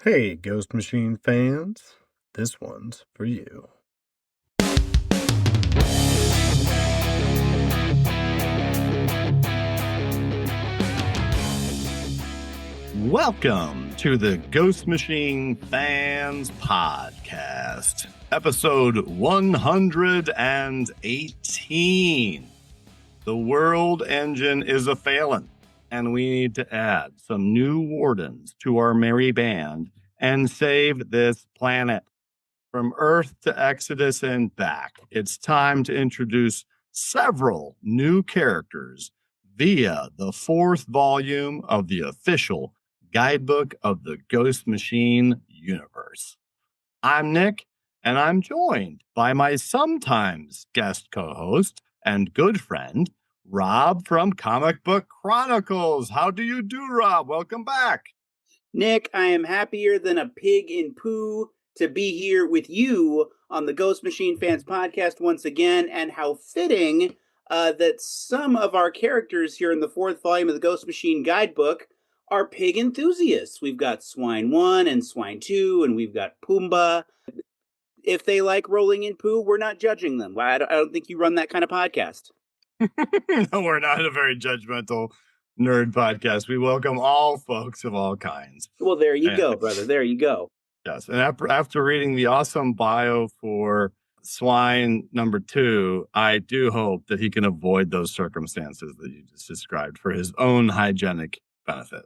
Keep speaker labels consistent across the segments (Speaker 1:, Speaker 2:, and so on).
Speaker 1: Hey, Ghost Machine fans, this one's for you. Welcome to the Ghost Machine Fans Podcast, episode 118. The world engine is a-failin', and we need to add some new wardens to our merry band and save this planet. From Earth to Exodus and back, it's time to introduce several new characters via the 4th volume of the official Guidebook of the Ghost Machine universe. I'm Nick, and I'm joined by my sometimes guest co-host and good friend, Rob from Comic Book Chronicles. How do you do, Rob? Welcome back.
Speaker 2: Nick, I am happier than a pig in poo to be here with you on the Ghost Machine Fans Podcast once again, and how fitting that some of our characters here in the 4th volume of the Ghost Machine Guidebook are pig enthusiasts. We've got Swine 1 and Swine 2, and we've got Pumbaa. If they like rolling in poo, we're not judging them. I don't think you run that kind of podcast.
Speaker 1: No, we're not a very judgmental nerd podcast. We welcome all folks of all kinds.
Speaker 2: Well, there you go, brother. There you go.
Speaker 1: Yes, and after reading the awesome bio for Swine number 2, I do hope that he can avoid those circumstances that you just described for his own hygienic benefit.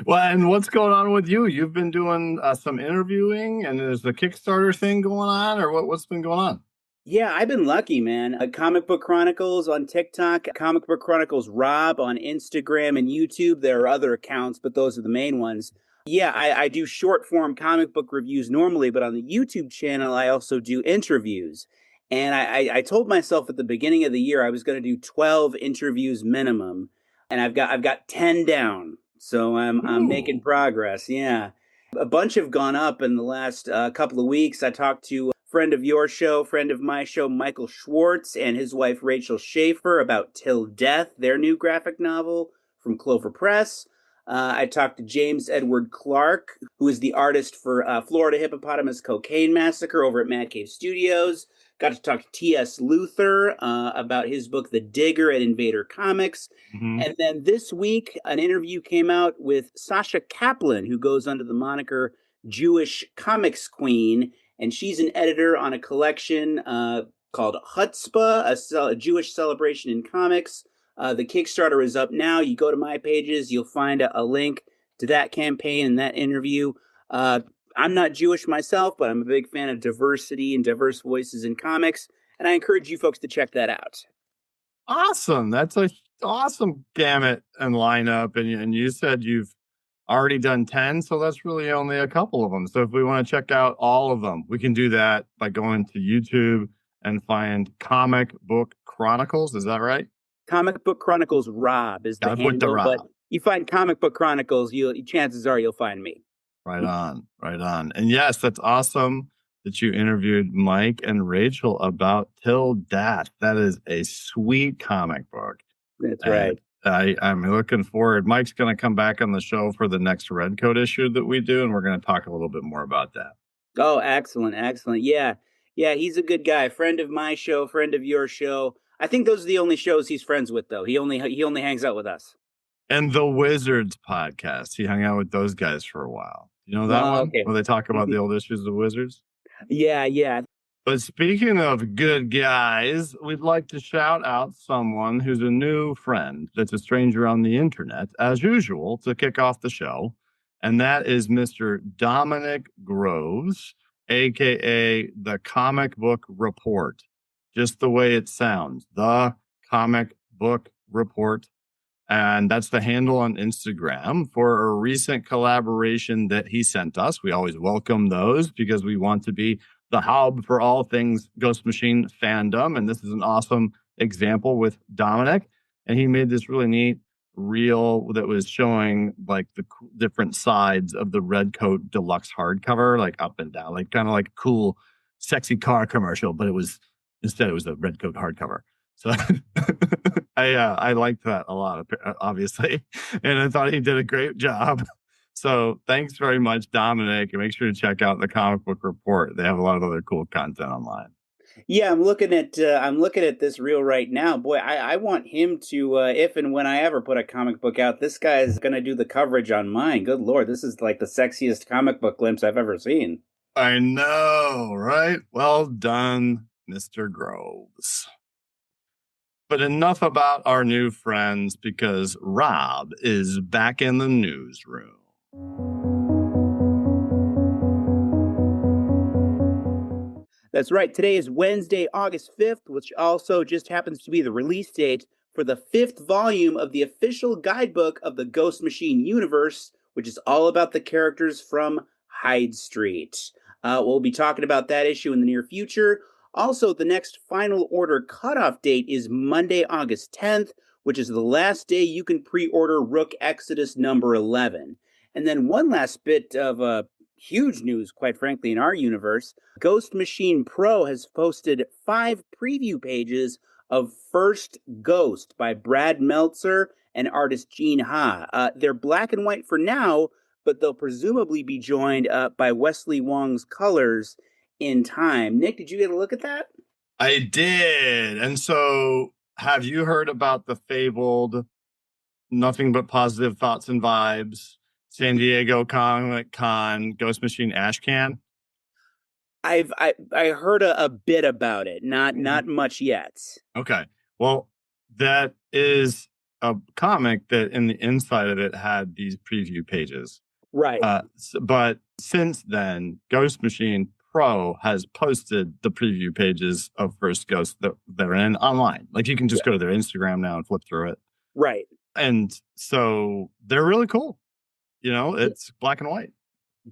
Speaker 1: Well, and what's going on with you? You've been doing some interviewing, and there's the Kickstarter thing going on, or what's been going on?
Speaker 2: Yeah, I've been lucky, man. Comic Book Chronicles on TikTok, Comic Book Chronicles Rob on Instagram and YouTube. There are other accounts, but those are the main ones. Yeah, I do short form comic book reviews normally, but on the YouTube channel, I also do interviews. And I told myself at the beginning of the year I was going to do 12 interviews minimum, and I've got 10 down. So I'm making progress. Yeah, a bunch have gone up in the last couple of weeks. I talked to friend of your show, friend of my show, Michael Schwartz, and his wife, Rachel Schaefer, about Till Death, their new graphic novel from Clover Press. I talked to James Edward Clark, who is the artist for Florida Hippopotamus Cocaine Massacre over at Mad Cave Studios. Got to talk to T.S. Luther about his book, The Digger, at Invader Comics. Mm-hmm. And then this week, an interview came out with Sasha Kaplan, who goes under the moniker Jewish Comics Queen. And she's an editor on a collection called Chutzpah, a Jewish celebration in comics. The Kickstarter is up now. You go to my pages, you'll find a link to that campaign and that interview. I'm not Jewish myself, but I'm a big fan of diversity and diverse voices in comics, and I encourage you folks to check that out.
Speaker 1: Awesome. That's an awesome gamut and lineup, and you said you've already done 10, so that's really only a couple of them. So if we want to check out all of them, we can do that by going to YouTube and find Comic Book Chronicles. Is that right?
Speaker 2: Comic Book Chronicles Rob is the handle, but you find Comic Book Chronicles, chances are you'll find me.
Speaker 1: Right on. And yes, that's awesome that you interviewed Mike and Rachel about Till Death. That is a sweet comic book.
Speaker 2: That's right.
Speaker 1: I'm looking forward. Mike's going to come back on the show for the next Redcoat issue that we do, and we're going to talk a little bit more about that.
Speaker 2: Oh, excellent. Yeah, he's a good guy. Friend of my show, friend of your show. I think those are the only shows he's friends with, though. He only hangs out with us.
Speaker 1: And the Wizards podcast. He hung out with those guys for a while. You know that one? Okay. Where they talk about the old issues of Wizards?
Speaker 2: Yeah.
Speaker 1: But speaking of good guys, we'd like to shout out someone who's a new friend that's a stranger on the internet, as usual, to kick off the show. And that is Mr. Dominick Groves, a.k.a. the Comic Book Report. Just the way it sounds, the Comic Book Report. And that's the handle on Instagram for a recent collaboration that he sent us. We always welcome those because we want to be the hub for all things Ghost Machine fandom. And this is an awesome example with Dominick. And he made this really neat reel that was showing like the different sides of the Redcoat Deluxe hardcover, like up and down, like kind of like a cool, sexy car commercial. But it was a Redcoat hardcover. So I liked that a lot, obviously. And I thought he did a great job. So thanks very much, Dominic, and make sure to check out the Comic Book Report. They have a lot of other cool content online.
Speaker 2: Yeah, I'm looking at this reel right now. Boy, I want him to if and when I ever put a comic book out, this guy's gonna do the coverage on mine. Good Lord, this is like the sexiest comic book glimpse I've ever seen.
Speaker 1: I know, right? Well done, Mr. Groves. But enough about our new friends because Rob is back in the newsroom.
Speaker 2: That's right. Today is Wednesday, August 5th, which also just happens to be the release date for the fifth volume of the official guidebook of the Ghost Machine universe, which is all about the characters from Hyde Street. We'll be talking about that issue in the near future. Also, the next final order cutoff date is Monday, August 10th, which is the last day you can pre order Rook Exodus number 11. And then one last bit of huge news, quite frankly, in our universe. Ghost Machine Pro has posted 5 preview pages of First Ghost by Brad Meltzer and artist Gene Ha. They're black and white for now, but they'll presumably be joined by Wesley Wong's colors in time. Nick, did you get a look at that?
Speaker 1: I did. And so, have you heard about the fabled Nothing But Positive Thoughts and Vibes San Diego Comic Con Ghost Machine Ash Can?
Speaker 2: I heard a bit about it, not much yet.
Speaker 1: Okay. Well, that is a comic that in the inside of it had these preview pages.
Speaker 2: Right.
Speaker 1: But since then, Ghost Machine Pro has posted the preview pages of First Ghost that they're in online. Like you can just go to their Instagram now and flip through it.
Speaker 2: Right.
Speaker 1: And so they're really cool. You know, it's black and white.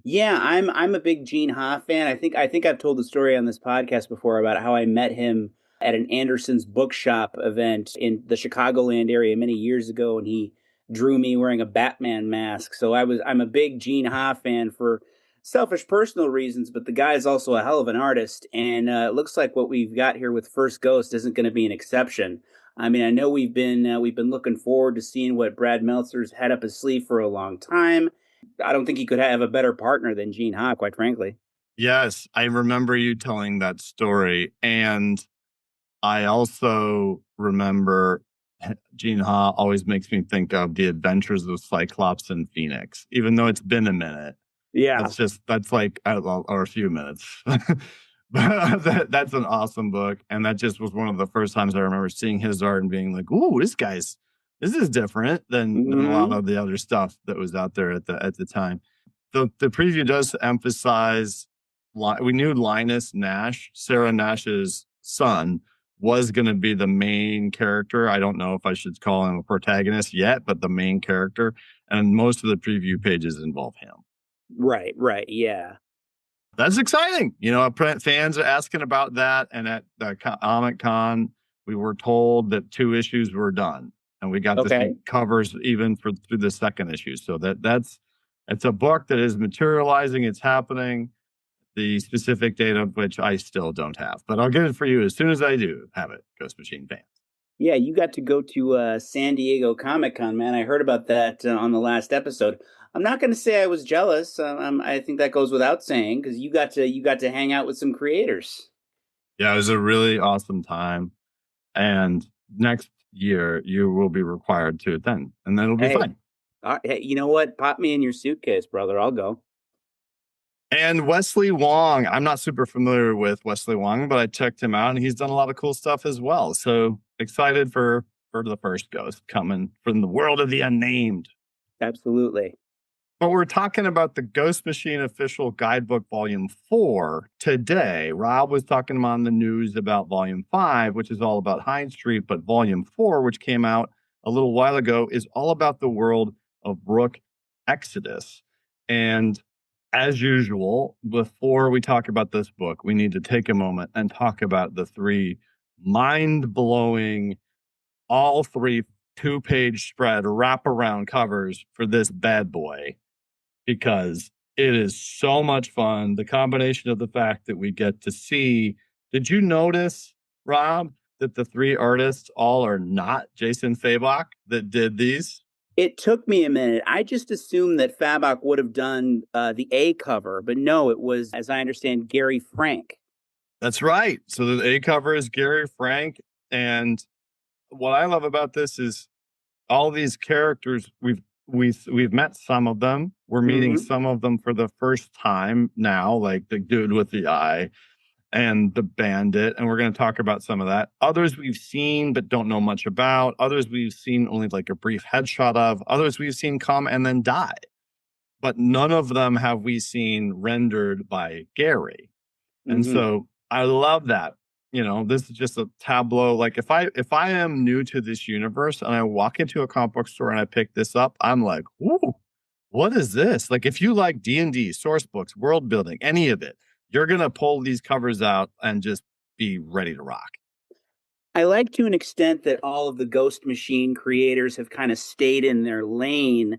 Speaker 2: Yeah, I'm a big Gene Ha fan. I think I've told the story on this podcast before about how I met him at an Anderson's bookshop event in the Chicagoland area many years ago, and he drew me wearing a Batman mask. So I'm a big Gene Ha fan for selfish personal reasons, but the guy is also a hell of an artist, and it looks like what we've got here with First Ghost isn't going to be an exception. I mean, I know we've been looking forward to seeing what Brad Meltzer's had up his sleeve for a long time. I don't think he could have a better partner than Gene Ha, quite frankly.
Speaker 1: Yes, I remember you telling that story. And I also remember Gene Ha always makes me think of the adventures of Cyclops and Phoenix, even though it's been a minute.
Speaker 2: Yeah.
Speaker 1: That's like, or a few minutes. But that's an awesome book. And that just was one of the first times I remember seeing his art and being like, ooh, this is different than a lot of the other stuff that was out there at the time. The preview does emphasize, we knew Linus Nash, Sarah Nash's son, was going to be the main character. I don't know if I should call him a protagonist yet, but the main character. And most of the preview pages involve him.
Speaker 2: Right, yeah.
Speaker 1: That's exciting. You know, fans are asking about that. And at the Comic Con, we were told that 2 issues were done. And we got to see covers even through the second issue. So it's a book that is materializing. It's happening. The specific date of which I still don't have, but I'll get it for you as soon as I do have it, Ghost Machine fans.
Speaker 2: Yeah, you got to go to San Diego Comic Con, man. I heard about that on the last episode. I'm not going to say I was jealous. I think that goes without saying because you got to hang out with some creators.
Speaker 1: Yeah, it was a really awesome time, and next year you will be required to attend, and then it'll be fun.
Speaker 2: Hey, you know what? Pop me in your suitcase, brother. I'll go.
Speaker 1: And Wesley Wong, I'm not super familiar with Wesley Wong, but I checked him out, and he's done a lot of cool stuff as well. So excited for the First Ghost coming from the world of the unnamed.
Speaker 2: Absolutely.
Speaker 1: But we're talking about the Ghost Machine official guidebook volume 4 today. Rob was talking on the news about volume 5, which is all about Hyde Street, but volume 4, which came out a little while ago, is all about the world of Rook Exodus. And as usual, before we talk about this book, we need to take a moment and talk about the 3 mind-blowing, all 3 2-page spread wraparound covers for this bad boy, because it is so much fun. The combination of the fact that we get to see, did you notice, Rob, that the 3 artists all are not Jason Fabok that did these?
Speaker 2: It took me a minute. I just assumed that Fabok would have done the A cover, but no, it was, as I understand, Gary Frank.
Speaker 1: That's right. So the A cover is Gary Frank. And what I love about this is all these characters we've met some of them. We're meeting
Speaker 2: Hmm.
Speaker 1: some of them for the first time now, like the dude with the eye and the bandit, and we're going to talk about some of that. Others we've seen but don't know much about. Others we've seen only like a brief headshot of. Others we've seen come and then die. But none of them have we seen rendered by Gary. And
Speaker 2: Hmm.
Speaker 1: so I love that. You know, this is just a tableau. Like if I am new to this universe and I walk into a comic book store and I pick this up, I'm like, ooh, what is this? Like if you like D&D, source books, world building, any of it, you're gonna pull these covers out and just be ready to rock.
Speaker 2: I like to an extent that all of the Ghost Machine creators have kind of stayed in their lane.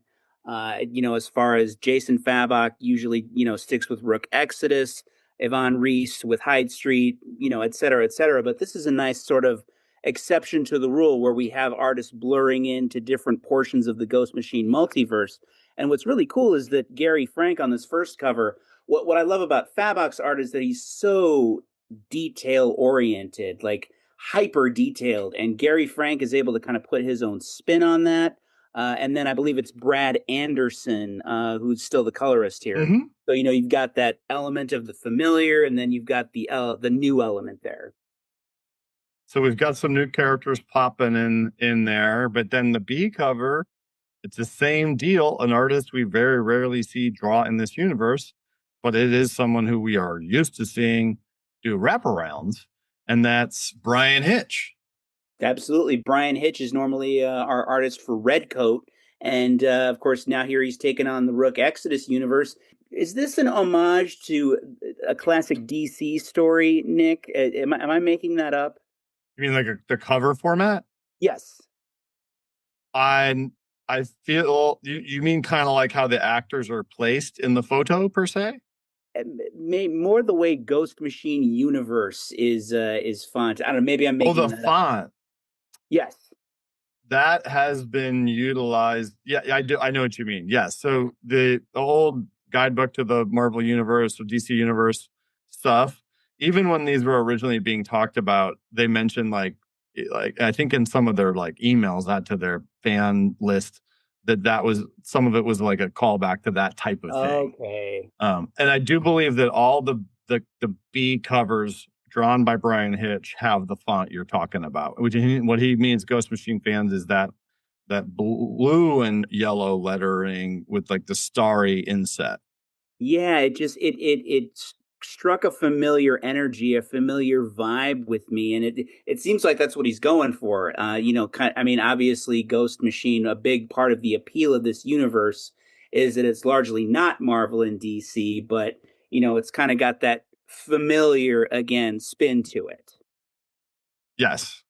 Speaker 2: As far as Jason Fabok usually, sticks with Rook Exodus, Yvonne Reese with Hyde Street, et cetera, et cetera. But this is a nice sort of exception to the rule where we have artists blurring into different portions of the Ghost Machine multiverse. And what's really cool is that Gary Frank on this first cover, what I love about Fabok's art is that he's so detail oriented. Like hyper detailed, and Gary Frank is able to kind of put his own spin on that. And then I believe it's Brad Anderson, who's still the colorist here.
Speaker 1: Mm-hmm.
Speaker 2: So you've got that element of the familiar, and then you've got the new element there.
Speaker 1: So we've got some new characters popping in there, but then the B cover, it's the same deal. An artist we very rarely see draw in this universe, but it is someone who we are used to seeing do wraparounds, and that's Brian Hitch.
Speaker 2: Absolutely, Brian Hitch is normally our artist for Redcoat, and of course now here he's taken on the Rook Exodus universe. Is this an homage to a classic DC story, Nick? Am I making that up?
Speaker 1: You mean like the cover format?
Speaker 2: Yes.
Speaker 1: I I feel you mean kind of like how the actors are placed in the photo per se?
Speaker 2: More the way Ghost Machine Universe is font. I don't know. Maybe I'm
Speaker 1: Oh,
Speaker 2: making
Speaker 1: the
Speaker 2: that up.
Speaker 1: font
Speaker 2: Yes.
Speaker 1: that has been utilized. Yeah, I do. I know what you mean. Yes. So the old guidebook to the Marvel Universe or DC Universe stuff, even when these were originally being talked about, they mentioned like I think in some of their like emails out to their fan list that was some of it was like a callback to that type of thing.
Speaker 2: Okay.
Speaker 1: And I do believe that all the B covers drawn by Brian Hitch have the font you're talking about. What he means, Ghost Machine fans, is that blue and yellow lettering with like the starry inset.
Speaker 2: Yeah, it struck a familiar energy, a familiar vibe with me, and it seems like that's what he's going for. I mean, obviously, Ghost Machine, a big part of the appeal of this universe is that it's largely not Marvel and DC, but it's kind of got that familiar again spin to it.
Speaker 1: Yes,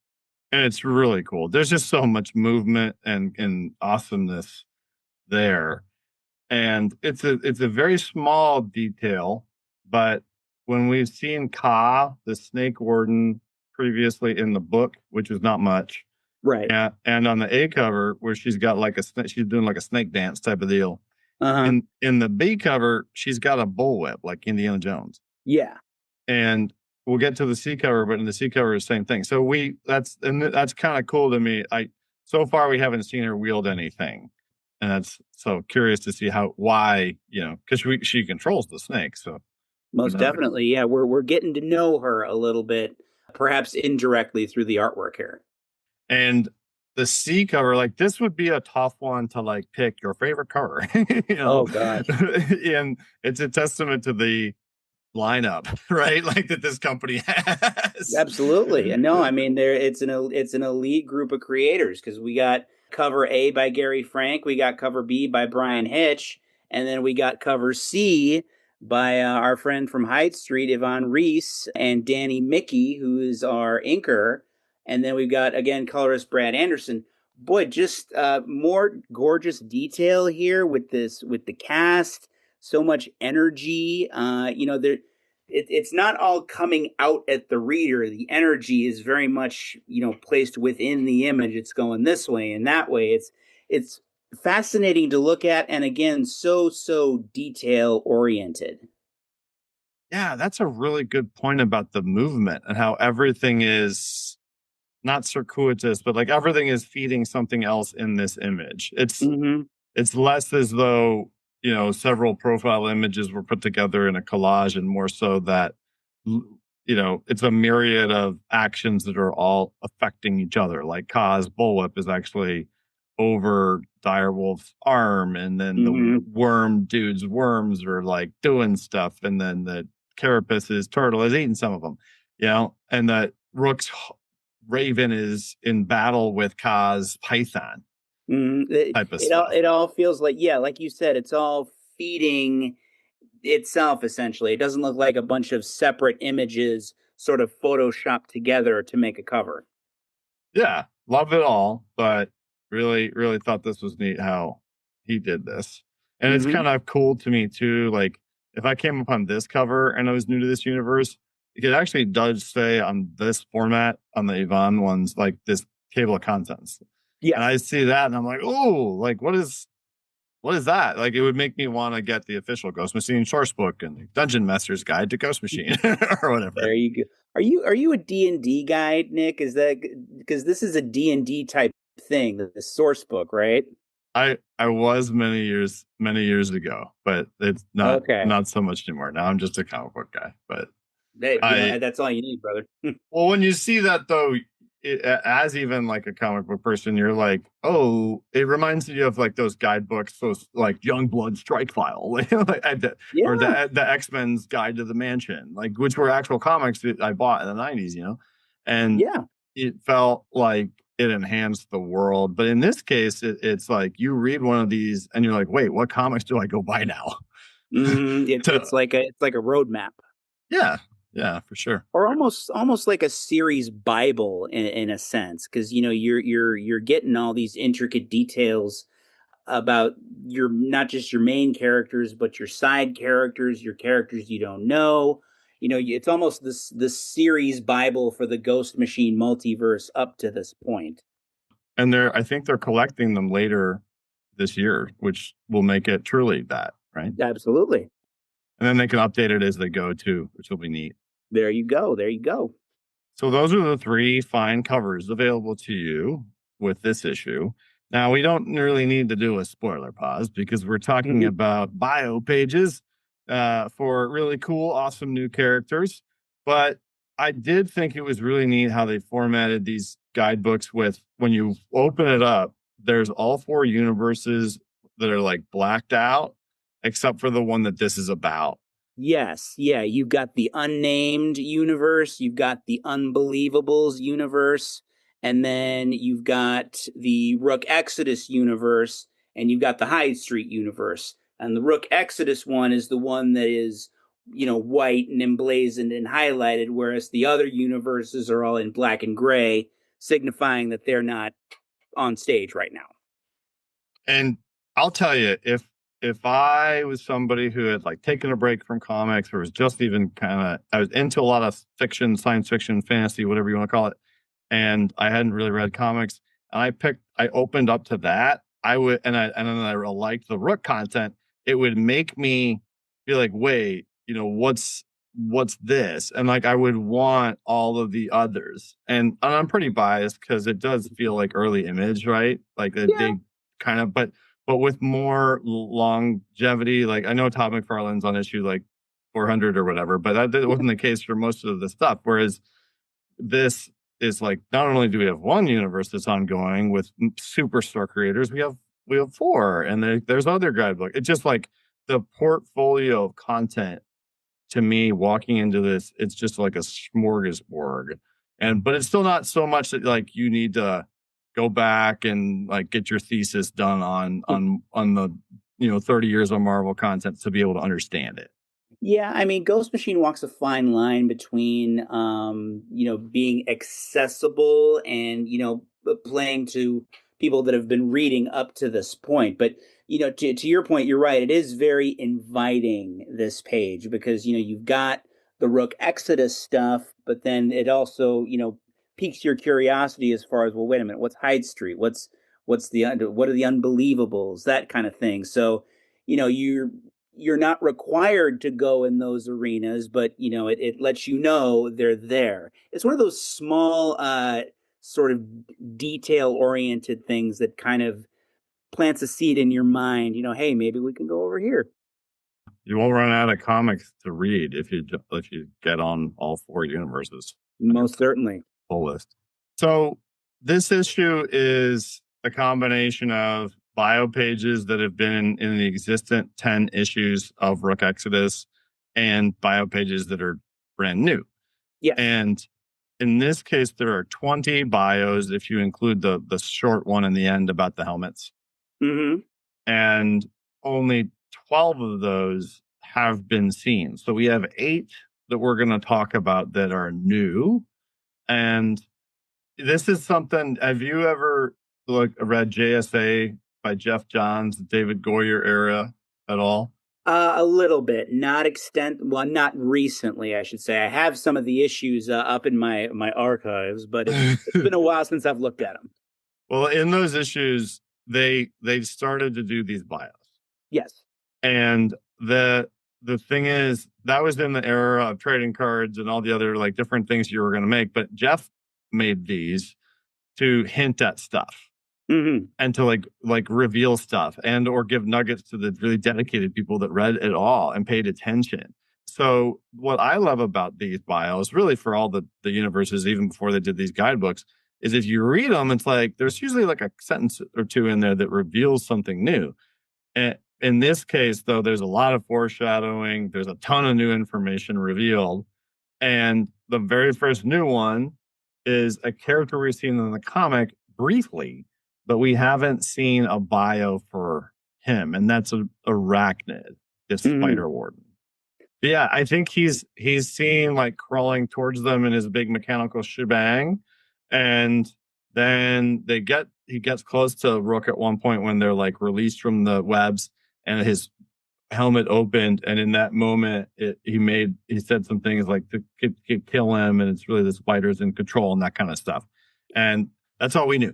Speaker 1: and it's really cool. There's just so much movement and awesomeness there. And it's a very small detail, but when we've seen Ka, the snake warden, previously in the book, which is not much,
Speaker 2: Right.
Speaker 1: and on the A cover where she's got like she's doing like a snake dance type of deal.
Speaker 2: Uh-huh.
Speaker 1: In the B cover, she's got a bullwhip like Indiana Jones.
Speaker 2: Yeah.
Speaker 1: And we'll get to the C cover, but in the C cover is the same thing. So that's kind of cool to me. So far we haven't seen her wield anything, and that's so curious to see why because she controls the snake. So who
Speaker 2: Most
Speaker 1: knows?
Speaker 2: definitely. Yeah, we're getting to know her a little bit, perhaps indirectly through the artwork here.
Speaker 1: And the C cover, like this would be a tough one to like pick your favorite cover,
Speaker 2: Oh gosh.
Speaker 1: and it's a testament to the lineup, right? Like that this company has.
Speaker 2: Absolutely. And no, I mean it's an elite group of creators because we got cover A by Gary Frank, we got cover B by Brian Hitch, and then we got cover C by our friend from Hyde Street, Yvonne Reese, and Danny Mickey, who is our inker. And then we've got again colorist Brad Anderson. Boy, just more gorgeous detail here with the cast. So much energy. There it's not all coming out at the reader. The energy is very much, placed within the image. It's going this way and that way. It's fascinating to look at, and again, so detail oriented.
Speaker 1: Yeah, that's a really good point about the movement and how everything is not circuitous, but like everything is feeding something else in this image.
Speaker 2: Mm-hmm.
Speaker 1: It's less as though, several profile images were put together in a collage, and more so that, it's a myriad of actions that are all affecting each other. Like Kaz bullwhip is actually over Direwolf's arm, and then the
Speaker 2: Mm-hmm.
Speaker 1: worm dude's worms are like doing stuff, and then the Carapus's turtle is eating some of them, and that Rook's raven is in battle with Kaz python
Speaker 2: It,
Speaker 1: type of
Speaker 2: it all
Speaker 1: stuff.
Speaker 2: it all feels like, yeah, like you said, it's all feeding itself essentially. It doesn't look like a bunch of separate images sort of photoshopped together to make a cover.
Speaker 1: Yeah, love it all, but really, really thought this was neat how he did this. And it's
Speaker 2: Mm-hmm.
Speaker 1: kind of cool to me too. Like, if I came upon this cover and I was new to this universe, it actually does say on this format, on the Yvonne ones, like this table of contents. And
Speaker 2: Yes.
Speaker 1: I see that and I'm like, oh, like what is that? Like, it would make me want to get the official Ghost Machine source book and the Dungeon Master's Guide to Ghost Machine or whatever.
Speaker 2: There you go. Are you a D&D guy, Nick? Is that because this is a D&D type thing, the source book, right?
Speaker 1: I was many years ago, but it's not
Speaker 2: Okay.
Speaker 1: not so much anymore. Now I'm just a comic book guy. But
Speaker 2: Hey,
Speaker 1: I
Speaker 2: that's all you need, brother.
Speaker 1: well, when you see that though, as even like a comic book person, you're like, oh, it reminds you of like those guidebooks, those like Youngblood Strike File, like, or
Speaker 2: Yeah.
Speaker 1: the X-Men's Guide to the Mansion, like which were actual comics that I bought in the '90s, and
Speaker 2: Yeah.
Speaker 1: it felt like it enhanced the world. But in this case, it's like you read one of these and you're like, wait, what comics do I go buy now?
Speaker 2: It's
Speaker 1: to
Speaker 2: like a roadmap,
Speaker 1: Yeah, yeah, for sure.
Speaker 2: or almost like a series Bible in a sense, because you're getting all these intricate details about your not just your main characters, but your side characters, your characters you don't know. It's almost this series Bible for the Ghost Machine multiverse up to this point.
Speaker 1: And I think they're collecting them later this year, which will make it truly that, right?
Speaker 2: Absolutely.
Speaker 1: And then they can update it as they go too, which will be neat.
Speaker 2: There you go. There you go.
Speaker 1: So those are the three fine covers available to you with this issue. Now, we don't really need to do a spoiler pause because we're talking about bio pages for really cool, awesome new characters. But I did think it was really neat how they formatted these guidebooks with, when you open it up, there's all four universes that are like blacked out, except for the one that this is about.
Speaker 2: Yes, yeah, you've got the unnamed universe, you've got the Unbelievables universe, and then you've got the Rook Exodus universe, and you've got the Hyde Street universe. And the Rook Exodus one is the one that is, white and emblazoned and highlighted, whereas the other universes are all in black and gray, signifying that they're not on stage right now.
Speaker 1: And I'll tell you, if I was somebody who had like taken a break from comics, or was just even I was into a lot of fiction, science fiction, fantasy, whatever you want to call it, and I hadn't really read comics, and I opened up to that, I would, and then I liked the Rook content, it would make me be like, wait, what's this? And like I would want all of the others. And I'm pretty biased because it does feel like early Image, right? Like
Speaker 2: Yeah.
Speaker 1: they kind of, but with more longevity. Like I know Todd McFarlane's on issue like 400 or whatever, but that wasn't the case for most of the stuff. Whereas this is like, not only do we have one universe that's ongoing with superstar creators, we have four, and there's other guidebook. It's just like the portfolio of content, to me, walking into this, it's just like a smorgasbord. But it's still not so much that like you need to go back and like get your thesis done on the 30 years of Marvel content to be able to understand it.
Speaker 2: Yeah, I mean, Ghost Machine walks a fine line between, being accessible and, playing to people that have been reading up to this point. But, to your point, you're right. It is very inviting, this page, because, you've got the Rook Exodus stuff, but then it also, piques your curiosity as far as, well, wait a minute, what's Hyde Street? what are the unbelievables, that kind of thing. So, you're not required to go in those arenas, but it lets you know they're there. It's one of those small sort of detail oriented things that kind of plants a seed in your mind. Hey, maybe we can go over here.
Speaker 1: You won't run out of comics to read if you get on all four universes.
Speaker 2: Most certainly.
Speaker 1: Full list. So this issue is a combination of bio pages that have been in the existent 10 issues of Rook Exodus and bio pages that are brand new.
Speaker 2: Yes.
Speaker 1: And in this case, there are 20 bios if you include the short one in the end about the helmets.
Speaker 2: Mm-hmm.
Speaker 1: And only 12 of those have been seen. So we have 8 that we're going to talk about that are new. And this is something, have you ever read JSA by Jeff Johns, David Goyer era at all?
Speaker 2: A little bit, not recently, I should say. I have some of the issues up in my archives, but it's been a while since I've looked at them.
Speaker 1: Well, in those issues, they've started to do these bios.
Speaker 2: Yes.
Speaker 1: And the thing is, that was in the era of trading cards and all the other like different things you were going to make. But Jeff made these to hint at stuff.
Speaker 2: Mm-hmm.
Speaker 1: And to like reveal stuff and or give nuggets to the really dedicated people that read it all and paid attention. So what I love about these bios, really for all the universes, even before they did these guidebooks, is if you read them, it's like there's usually like a sentence or two in there that reveals something new. And in this case, though, there's a lot of foreshadowing. There's a ton of new information revealed. And the very first new one is a character we've seen in the comic briefly, but we haven't seen a bio for him, and that's Arachnid, this spider warden. But yeah, I think he's seen like crawling towards them in his big mechanical shebang, and then he gets close to Rook at one point when they're like released from the webs, and his helmet opened, and in that moment he said some things like to kill him, and it's really the spiders in control and that kind of stuff, and that's all we knew.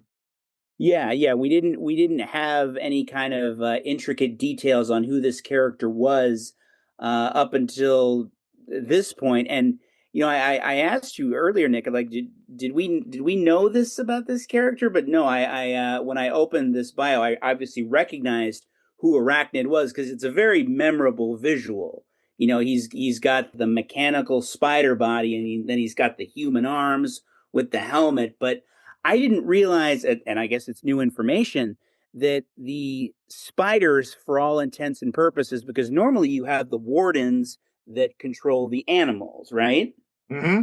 Speaker 2: Yeah, we didn't have any kind of intricate details on who this character was up until this point. And I asked you earlier, Nick, like did we know this about this character? But no, I when I opened this bio, I obviously recognized who Arachnid was because it's a very memorable visual. He's got the mechanical spider body, and then he's got the human arms with the helmet, but I didn't realize, and I guess it's new information, that the spiders, for all intents and purposes, because normally you have the wardens that control the animals, right?
Speaker 1: Mm-hmm.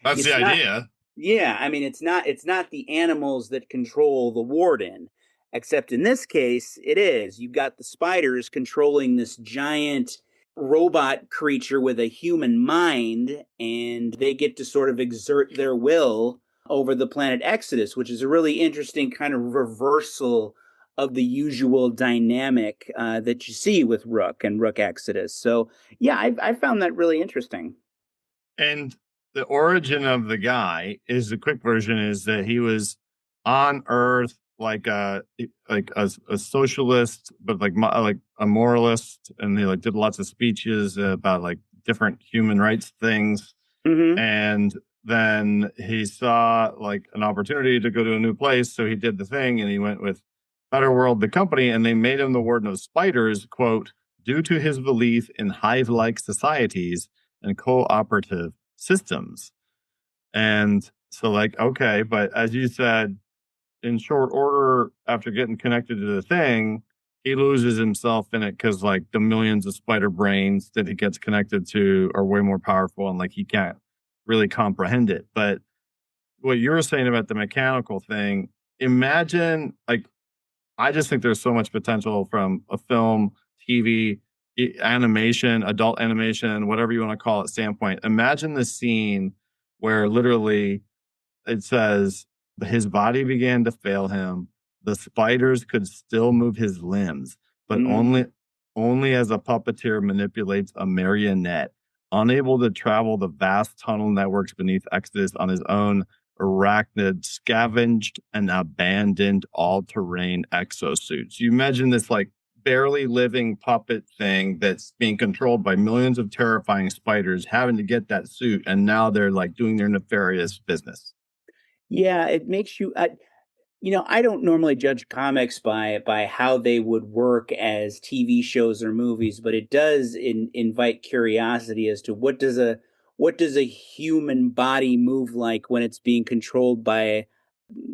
Speaker 1: That's the idea.
Speaker 2: Yeah, I mean, it's not the animals that control the warden, except in this case, it is. You've got the spiders controlling this giant robot creature with a human mind, and they get to sort of exert their will over the planet Exodus, which is a really interesting kind of reversal of the usual dynamic that you see with Rook and Rook Exodus. So, yeah, I found that really interesting.
Speaker 1: And the origin of the guy is the quick version is that he was on Earth like a socialist, but like a moralist, and he like did lots of speeches about like different human rights things.
Speaker 2: Mm-hmm.
Speaker 1: And then he saw like an opportunity to go to a new place. So he did the thing and he went with Better World, the company, and they made him the warden of spiders, quote, due to his belief in hive-like societies and cooperative systems. And so like, okay, but as you said, in short order, after getting connected to the thing, he loses himself in it because like the millions of spider brains that he gets connected to are way more powerful and like he can't really comprehend it. But what you were saying about the mechanical thing, imagine like I just think there's so much potential from a film, TV, animation, adult animation, whatever you want to call it standpoint. Imagine the scene where literally it says his body began to fail him. The spiders could still move his limbs, but only as a puppeteer manipulates a marionette, unable to travel the vast tunnel networks beneath Exodus on his own. arachnid scavenged and abandoned all-terrain exosuits. You imagine this like barely living puppet thing that's being controlled by millions of terrifying spiders having to get that suit, and now they're like doing their nefarious business.
Speaker 2: Yeah, it makes you. I don't normally judge comics by how they would work as TV shows or movies, but it does invite curiosity as to what does a human body move like when it's being controlled by,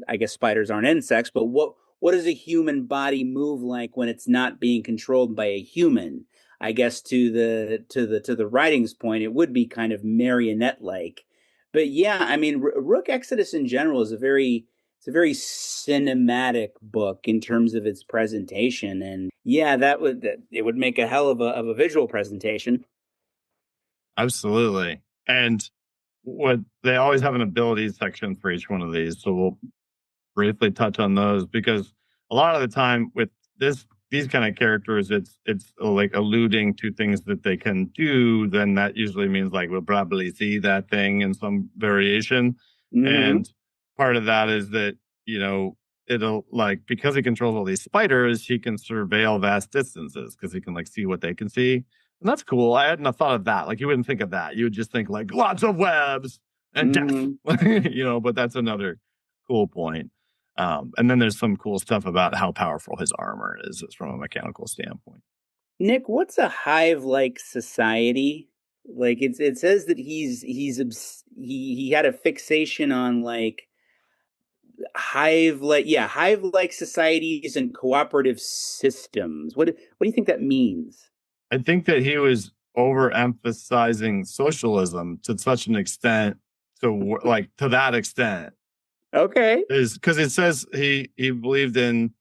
Speaker 2: I guess spiders aren't insects, but what does a human body move like when it's not being controlled by a human? I guess to the writing's point, it would be kind of marionette like. But yeah, I mean, Rook Exodus in general is a very cinematic book in terms of its presentation, and yeah, it would make a hell of a visual presentation.
Speaker 1: Absolutely. And what they always have an abilities section for each one of these. So we'll briefly touch on those because a lot of the time with these kind of characters, it's like alluding to things that they can do. Then that usually means like we'll probably see that thing in some variation.
Speaker 2: Hmm.
Speaker 1: And part of that is that it'll like because he controls all these spiders, he can surveil vast distances because he can like see what they can see. And that's cool. I hadn't thought of that. Like you wouldn't think of that. You would just think like lots of webs and death,
Speaker 2: Hmm.
Speaker 1: but that's another cool point. And then there's some cool stuff about how powerful his armor is from a mechanical standpoint.
Speaker 2: Nick, what's a hive-like society? Like it says that he had a fixation on like hive-like societies and cooperative systems. What do you think that means?
Speaker 1: I think that he was overemphasizing socialism to such an extent, to that extent,
Speaker 2: Okay.
Speaker 1: is because it says he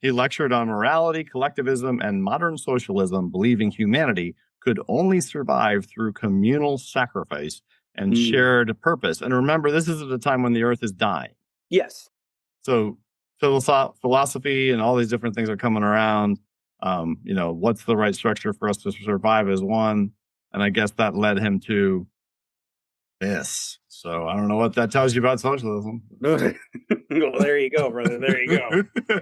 Speaker 1: lectured on morality, collectivism, and modern socialism, believing humanity could only survive through communal sacrifice and
Speaker 2: Mm.
Speaker 1: shared purpose. And remember, this is at a time when the earth is dying.
Speaker 2: Yes.
Speaker 1: So philosophy and all these different things are coming around. What's the right structure for us to survive is one. And I guess that led him to this. So I don't know what that tells you about socialism.
Speaker 2: Well, there you go, brother. There you go.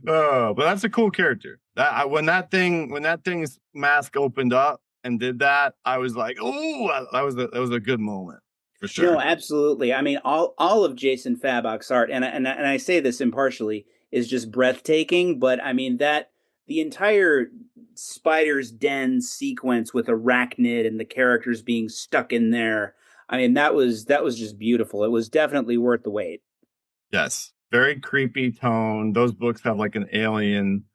Speaker 1: Oh, but that's a cool character. When that thing's mask opened up and did that, I was like, oh, that was a good moment for
Speaker 2: No,
Speaker 1: sure.
Speaker 2: absolutely. I mean, all of Jason Fabok's art, and I say this impartially, is just breathtaking. But I mean that the entire Spider's Den sequence with Arachnid and the characters being stuck in there. I mean, that was just beautiful. It was definitely worth the wait.
Speaker 1: Yes, very creepy tone. Those books have like an alien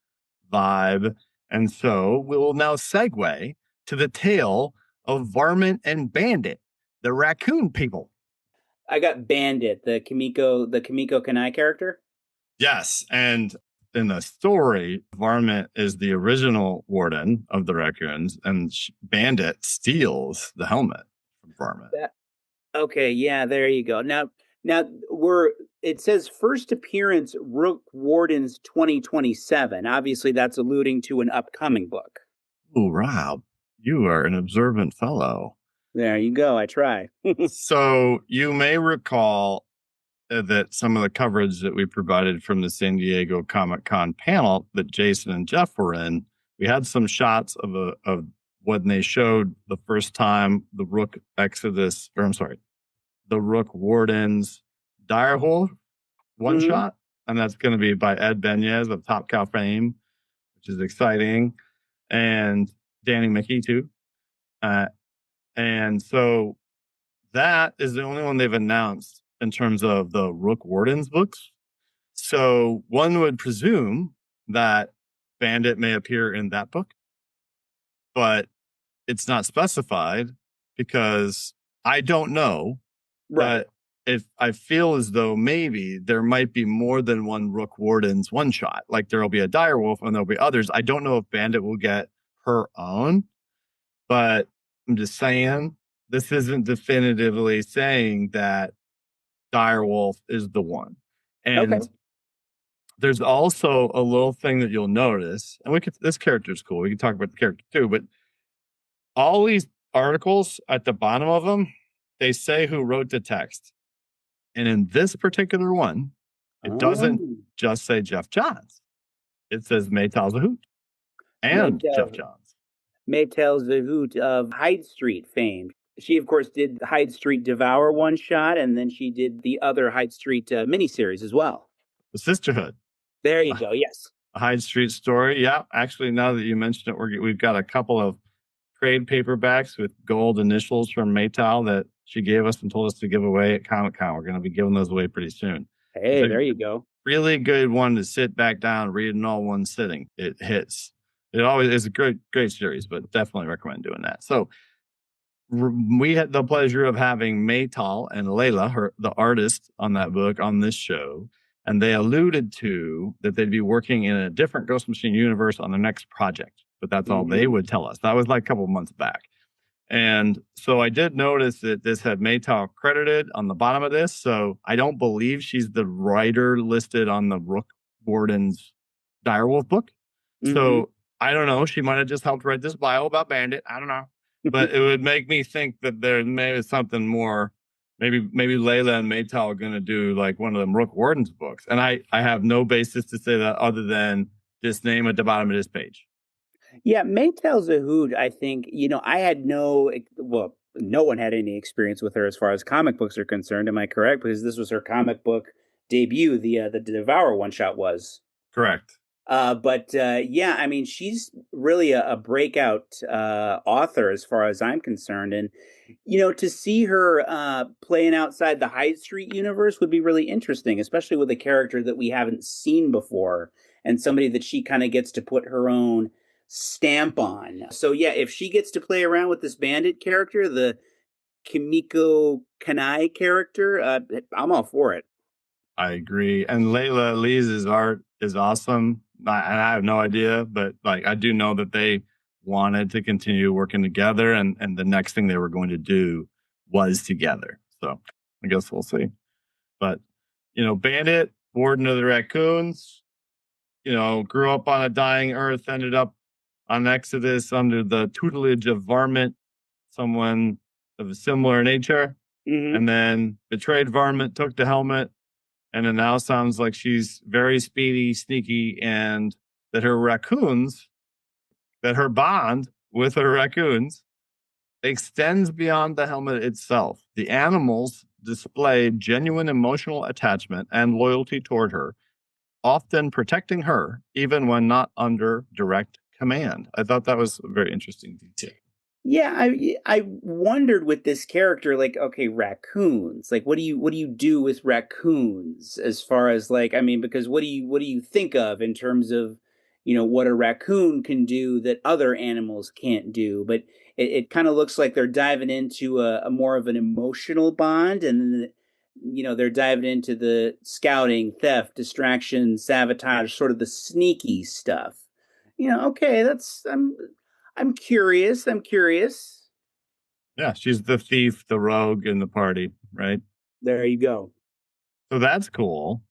Speaker 1: vibe, and so we will now segue to the tale of Varmint and Bandit, the raccoon people.
Speaker 2: I got Bandit, the Kimiko Kanai character.
Speaker 1: Yes, and in the story, Varmint is the original warden of the raccoons, and Bandit steals the helmet from Varmint.
Speaker 2: That Okay, yeah, there you go. Now we're it says first appearance Rook Warden's 2027. Obviously, that's alluding to an upcoming book.
Speaker 1: Oh, Rob, you are an observant fellow.
Speaker 2: There you go. I try.
Speaker 1: So you may recall that some of the coverage that we provided from the San Diego Comic Con panel that Jason and Jeff were in, we had some shots of when they showed the first time the Rook Exodus, or I'm sorry, the Rook Warden's Direwolf one
Speaker 2: Hmm.
Speaker 1: shot, and that's going to be by Ed Benyes of Top Cow fame, which is exciting, and Danny Mickey too. Uh, and so that is the only one they've announced in terms of the Rook Warden's books. So one would presume that Bandit may appear in that book, but it's not specified because I don't know.
Speaker 2: Right.
Speaker 1: But if I feel as though maybe there might be more than one Rook Warden's one shot, like there'll be a Direwolf and there'll be others. I don't know if Bandit will get her own, but I'm just saying this isn't definitively saying that Direwolf is the one.
Speaker 2: Okay.
Speaker 1: And there's also a little thing that you'll notice, and this character's cool. We can talk about the character too, but all these articles at the bottom of them, they say who wrote the text. And in this particular one, it doesn't just say Jeff Johns. It says Maytal Zahoot and Jeff Johns.
Speaker 2: Maytal Zahoot of Hyde Street fame. She, of course, did Hyde Street Devour one shot, and then she did the other Hyde Street miniseries as well.
Speaker 1: The Sisterhood.
Speaker 2: There you go. Yes.
Speaker 1: A Hyde Street story. Yeah. Actually, now that you mentioned it, we've got a couple of trade paperbacks with gold initials from Maytal that she gave us and told us to give away at Comic-Con. We're going to be giving those away pretty soon.
Speaker 2: Hey, there you go.
Speaker 1: Really good one to sit back down, read in all one sitting. It hits. It always is a great series, but definitely recommend doing that. So we had the pleasure of having Maytal and Layla, the artist on that book, on this show. And they alluded to that they'd be working in a different Ghost Machine universe on the next project. But that's all they would tell us. That was like a couple of months back. And so I did notice that this had Maytal credited on the bottom of this. So I don't believe she's the writer listed on the Rook Warden's Direwolf book. So I don't know. She might have just helped write this bio about Bandit. I don't know. But it would make me think that there may be something more. Maybe Layla and Maytal are going to do like one of them Rook Warden's books. And I have no basis to say that other than this name at the bottom of this page.
Speaker 2: Yeah, Maytal Zahoot, I think, I had no one had any experience with her as far as comic books are concerned. Am I correct? Because this was her comic book debut, the Devour one-shot was.
Speaker 1: Correct.
Speaker 2: Yeah, I mean, she's really a breakout author as far as I'm concerned. And, to see her playing outside the Hyde Street universe would be really interesting, especially with a character that we haven't seen before and somebody that she kind of gets to put her own stamp on. So, yeah, if she gets to play around with this Bandit character, the Kimiko Kanai character, I'm all for it.
Speaker 1: I agree. And Layla Lee's art is awesome. I have no idea, but like I do know that they wanted to continue working together, and the next thing they were going to do was together. So I guess we'll see. But Bandit, Warden of the Raccoons, grew up on a dying Earth, ended up on Exodus under the tutelage of Varmint, someone of a similar nature, and then betrayed Varmint, took the helmet. And it now sounds like she's very speedy, sneaky, and that her bond with her raccoons extends beyond the helmet itself. The animals display genuine emotional attachment and loyalty toward her, often protecting her, even when not under direct command. I thought that was a very interesting detail.
Speaker 2: Yeah, I wondered with this character, like, okay, raccoons. Like, what do you do with raccoons? As far as like, I mean, because what do you think of in terms of, what a raccoon can do that other animals can't do? But it kind of looks like they're diving into a more of an emotional bond, and they're diving into the scouting, theft, distraction, sabotage, sort of the sneaky stuff. Okay, I'm curious.
Speaker 1: Yeah, she's the thief, the rogue in the party, right?
Speaker 2: There you go.
Speaker 1: So that's cool.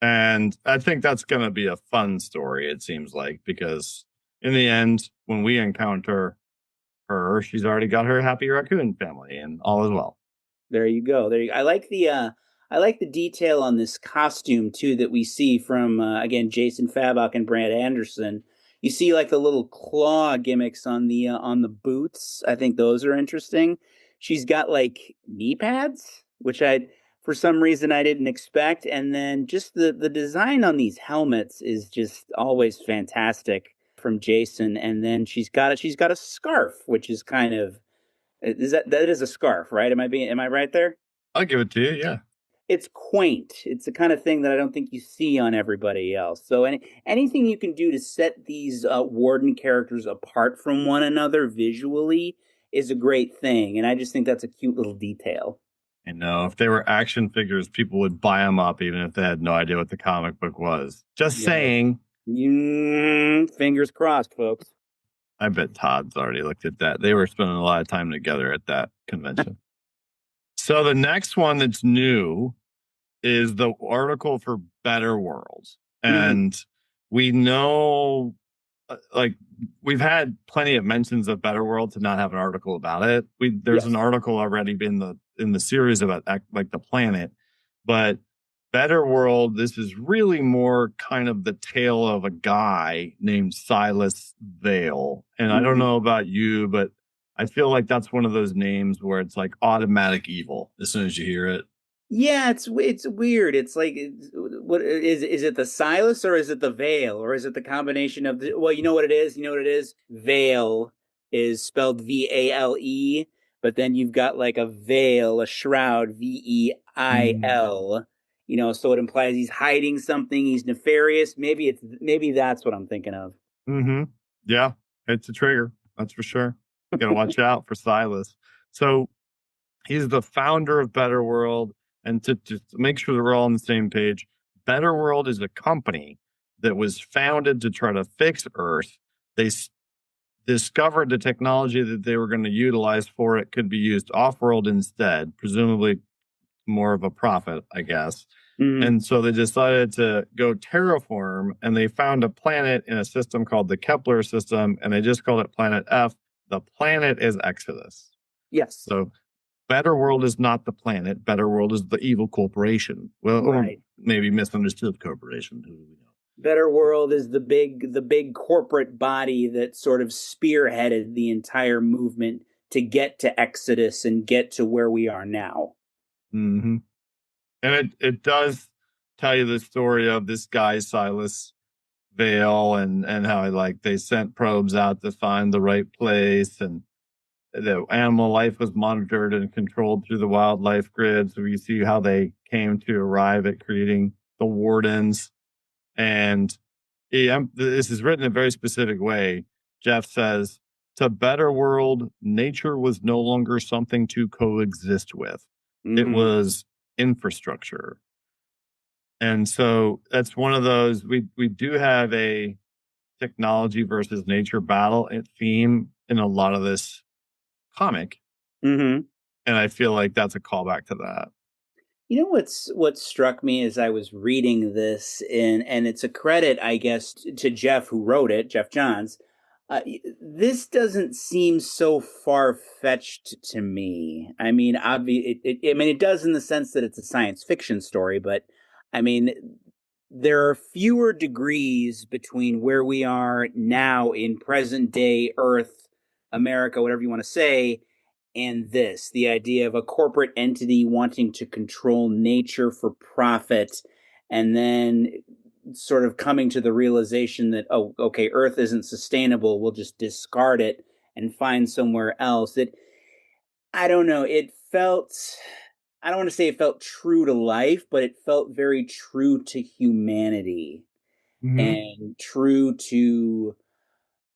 Speaker 1: And I think that's going to be a fun story, it seems like, because in the end, when we encounter her, she's already got her happy raccoon family and all as well.
Speaker 2: There you go. I like the detail on this costume too that we see from again Jason Fabok and Brad Anderson. You see like the little claw gimmicks on the boots. I think those are interesting. She's got like knee pads, which for some reason I didn't expect. And then just the design on these helmets is just always fantastic from Jason. And then she's got a scarf, which is kind of that is a scarf, right? Am I right there?
Speaker 1: I'll give it to you, yeah.
Speaker 2: It's quaint. It's the kind of thing that I don't think you see on everybody else. So anything you can do to set these Warden characters apart from one another visually is a great thing. And I just think that's a cute little detail.
Speaker 1: I know. If they were action figures, people would buy them up even if they had no idea what the comic book was. Just saying.
Speaker 2: Fingers crossed, folks.
Speaker 1: I bet Todd's already looked at that. They were spending a lot of time together at that convention. So the next one that's new is the article for Better World. And we know, like, we've had plenty of mentions of Better World to not have an article about it. There's an article already in the series about like the planet. But Better World, this is really more kind of the tale of a guy named Silas Vale. And I don't
Speaker 2: Mhm.
Speaker 1: know about you, but I feel like that's one of those names where it's like automatic evil as soon as you hear it.
Speaker 2: Yeah, it's weird. It's like what is it the Silas or is it the veil or is it the combination of the well, you know what it is? You know what it is? Veil is spelled VALE, but then you've got like a veil, a shroud, VEIL. You know, so it implies he's hiding something, he's nefarious. Maybe that's what I'm thinking of.
Speaker 1: Mm-hmm. Yeah, it's a trigger. That's for sure. Got to watch out for Silas. So he's the founder of Better World. And to make sure that we're all on the same page, Better World is a company that was founded to try to fix Earth. They discovered the technology that they were going to utilize for it could be used off world instead, presumably more of a profit, I guess.
Speaker 2: Mhm.
Speaker 1: And so they decided to go terraform and they found a planet in a system called the Kepler system and they just called it Planet F. The planet is Exodus.
Speaker 2: Yes.
Speaker 1: So Better World is not the planet. Better World is the evil corporation. Well, or
Speaker 2: Right.
Speaker 1: maybe misunderstood corporation. Who do we know?
Speaker 2: Better World is the big corporate body that sort of spearheaded the entire movement to get to Exodus and get to where we are now.
Speaker 1: Mm-hmm. And it does tell you the story of this guy, Silas Vale, and how like they sent probes out to find the right place and the animal life was monitored and controlled through the wildlife grid. So you see how they came to arrive at creating the wardens. And this is written in a very specific way. Jeff says, to Better World, nature was no longer something to coexist with. It
Speaker 2: Mm-hmm.
Speaker 1: was infrastructure. And so that's one of those, we do have a technology versus nature battle theme in a lot of this comic.
Speaker 2: Mm-hmm.
Speaker 1: And I feel like that's a callback to that.
Speaker 2: You know what struck me as I was reading this, and it's a credit, I guess, to Jeff who wrote it, Jeff Johns. This doesn't seem so far fetched to me. I mean, I mean, it does in the sense that it's a science fiction story, but I mean, there are fewer degrees between where we are now in present day Earth, America, whatever you want to say, and this the idea of a corporate entity wanting to control nature for profit and then sort of coming to the realization that oh okay earth isn't sustainable we'll just discard it and find somewhere else it I don't know it felt I don't want to say it felt true to life but it felt very true to humanity
Speaker 1: Mm-hmm.
Speaker 2: and true to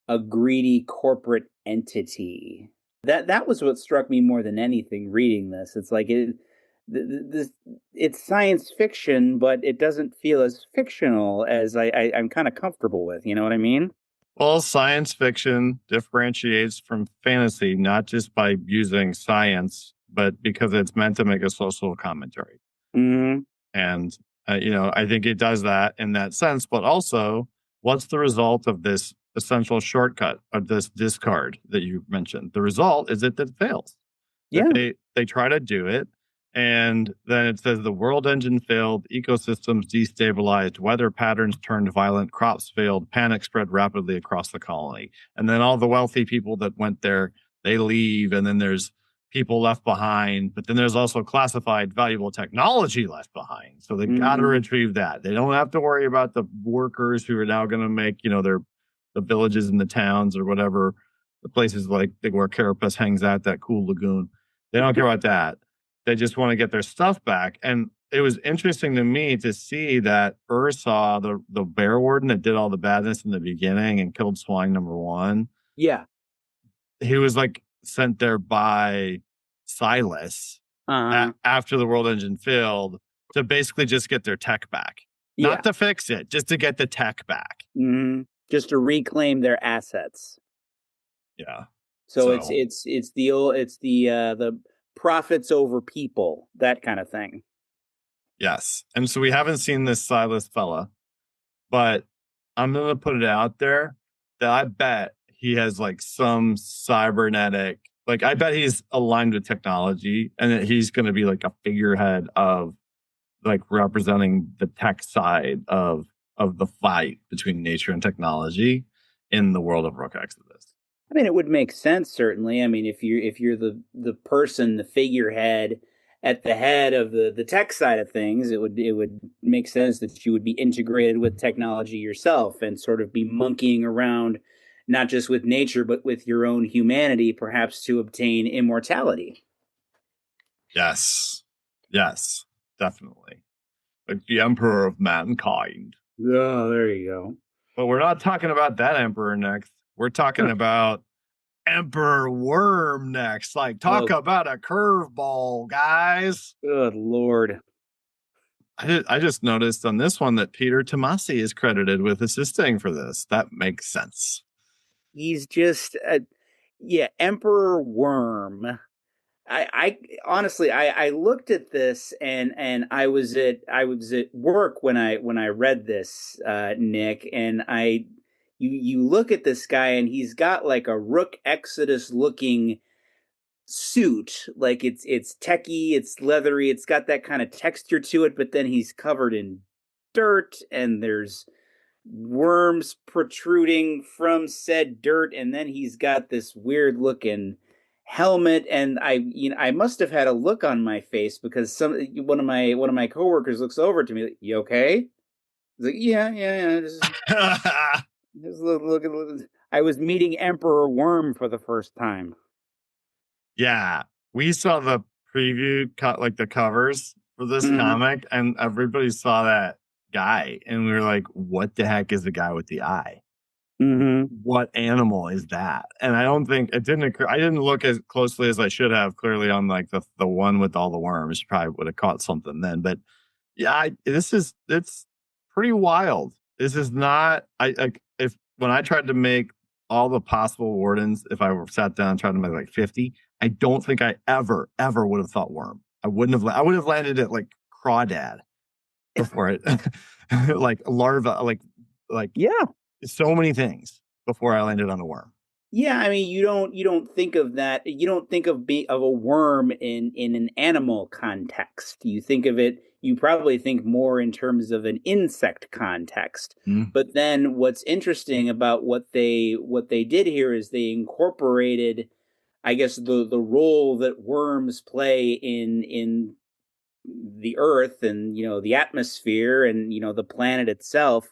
Speaker 2: a greedy corporate entity. That was what struck me more than anything reading this. It's like this it's science fiction, but it doesn't feel as fictional as I'm kind of comfortable with. You know what I mean?
Speaker 1: Well, science fiction differentiates from fantasy not just by using science, but because it's meant to make a social commentary.
Speaker 2: Mm-hmm.
Speaker 1: And, I think it does that in that sense. But also, what's the result of this essential shortcut of this discard that you mentioned? The result is that it fails, that
Speaker 2: Yeah.
Speaker 1: they try to do it. And then it says the world engine failed, ecosystems destabilized, weather patterns turned violent, crops failed, panic spread rapidly across the colony. And then all the wealthy people that went there, they leave. And then there's people left behind, but then there's also classified valuable technology left behind. So they got to
Speaker 2: Mm-hmm.
Speaker 1: retrieve that. They don't have to worry about the workers who are now going to make, the villages and the towns or whatever, the places like where Carapace hangs out, that cool lagoon. They don't care about that. They just want to get their stuff back. And it was interesting to me to see that Ursa, the bear warden that did all the badness in the beginning and killed swine number one,
Speaker 2: Yeah.
Speaker 1: he was like sent there by Silas
Speaker 2: Uh-huh.
Speaker 1: after the world engine failed to basically just get their tech back, not
Speaker 2: Yeah.
Speaker 1: to fix it, just to get the tech back.
Speaker 2: Mm-hmm. Just to reclaim their assets.
Speaker 1: Yeah.
Speaker 2: So it's
Speaker 1: So
Speaker 2: it's it's the old it's the profits over people that kind of thing.
Speaker 1: yes, and so we haven't seen this Silas fella, but I'm gonna put it out there that I bet he has like some cybernetic, like I bet he's aligned with technology and that he's gonna be like a figurehead of like representing the tech side of the fight between nature and technology in the world of Rook Exodus.
Speaker 2: I mean, it would make sense, certainly. I mean, if you're the person, the figurehead at the head of the tech side of things, it would make sense that you would be integrated with technology yourself and sort of be monkeying around, not just with nature, but with your own humanity, perhaps to obtain immortality.
Speaker 1: Yes. Yes, definitely. Like the emperor of mankind.
Speaker 2: Oh, there you go.
Speaker 1: But we're not talking about that emperor next. We're talking about Emperor Worm next. Like, talk
Speaker 2: Oh,
Speaker 1: about a curveball, guys.
Speaker 2: good Lord.
Speaker 1: I just noticed on this one that Peter Tomasi is credited with assisting for this. That makes sense.
Speaker 2: He's just, yeah, Emperor Worm. I honestly, I looked at this and I was at work when I read this, Nick, and you look at this guy and he's got like a Rook Exodus looking suit, like it's techy, it's leathery, it's got that kind of texture to it, but then he's covered in dirt and there's worms protruding from said dirt, and then he's got this weird looking helmet. And I must have had a look on my face because one of my coworkers looks over to me like, you okay? He's like, yeah, yeah, yeah, just look. I was meeting Emperor Worm for the first time.
Speaker 1: Yeah, we saw the preview cut, like the covers for this
Speaker 2: Mm-hmm.
Speaker 1: comic, and everybody saw that guy, and we were like, "What the heck is the guy with the eye?
Speaker 2: Mm-hmm.
Speaker 1: What animal is that?" And I don't think it didn't occur. I didn't look as closely as I should have. Clearly, on like the one with all the worms, probably would have caught something then. But yeah, it's pretty wild. This is not. I like if when I tried to make all the possible wardens, if I were sat down and tried to make like 50, I don't think I ever would have thought worm. I wouldn't have. I would have landed at like crawdad before it, like larva, like
Speaker 2: Yeah.
Speaker 1: so many things before I landed on a worm.
Speaker 2: Yeah, I mean, you don't think of that. You don't think of a worm in an animal context. You think of it. You probably think more in terms of an insect context.
Speaker 1: Mm.
Speaker 2: But then, what's interesting about what they did here is they incorporated, I guess, the role that worms play in the earth and the atmosphere and the planet itself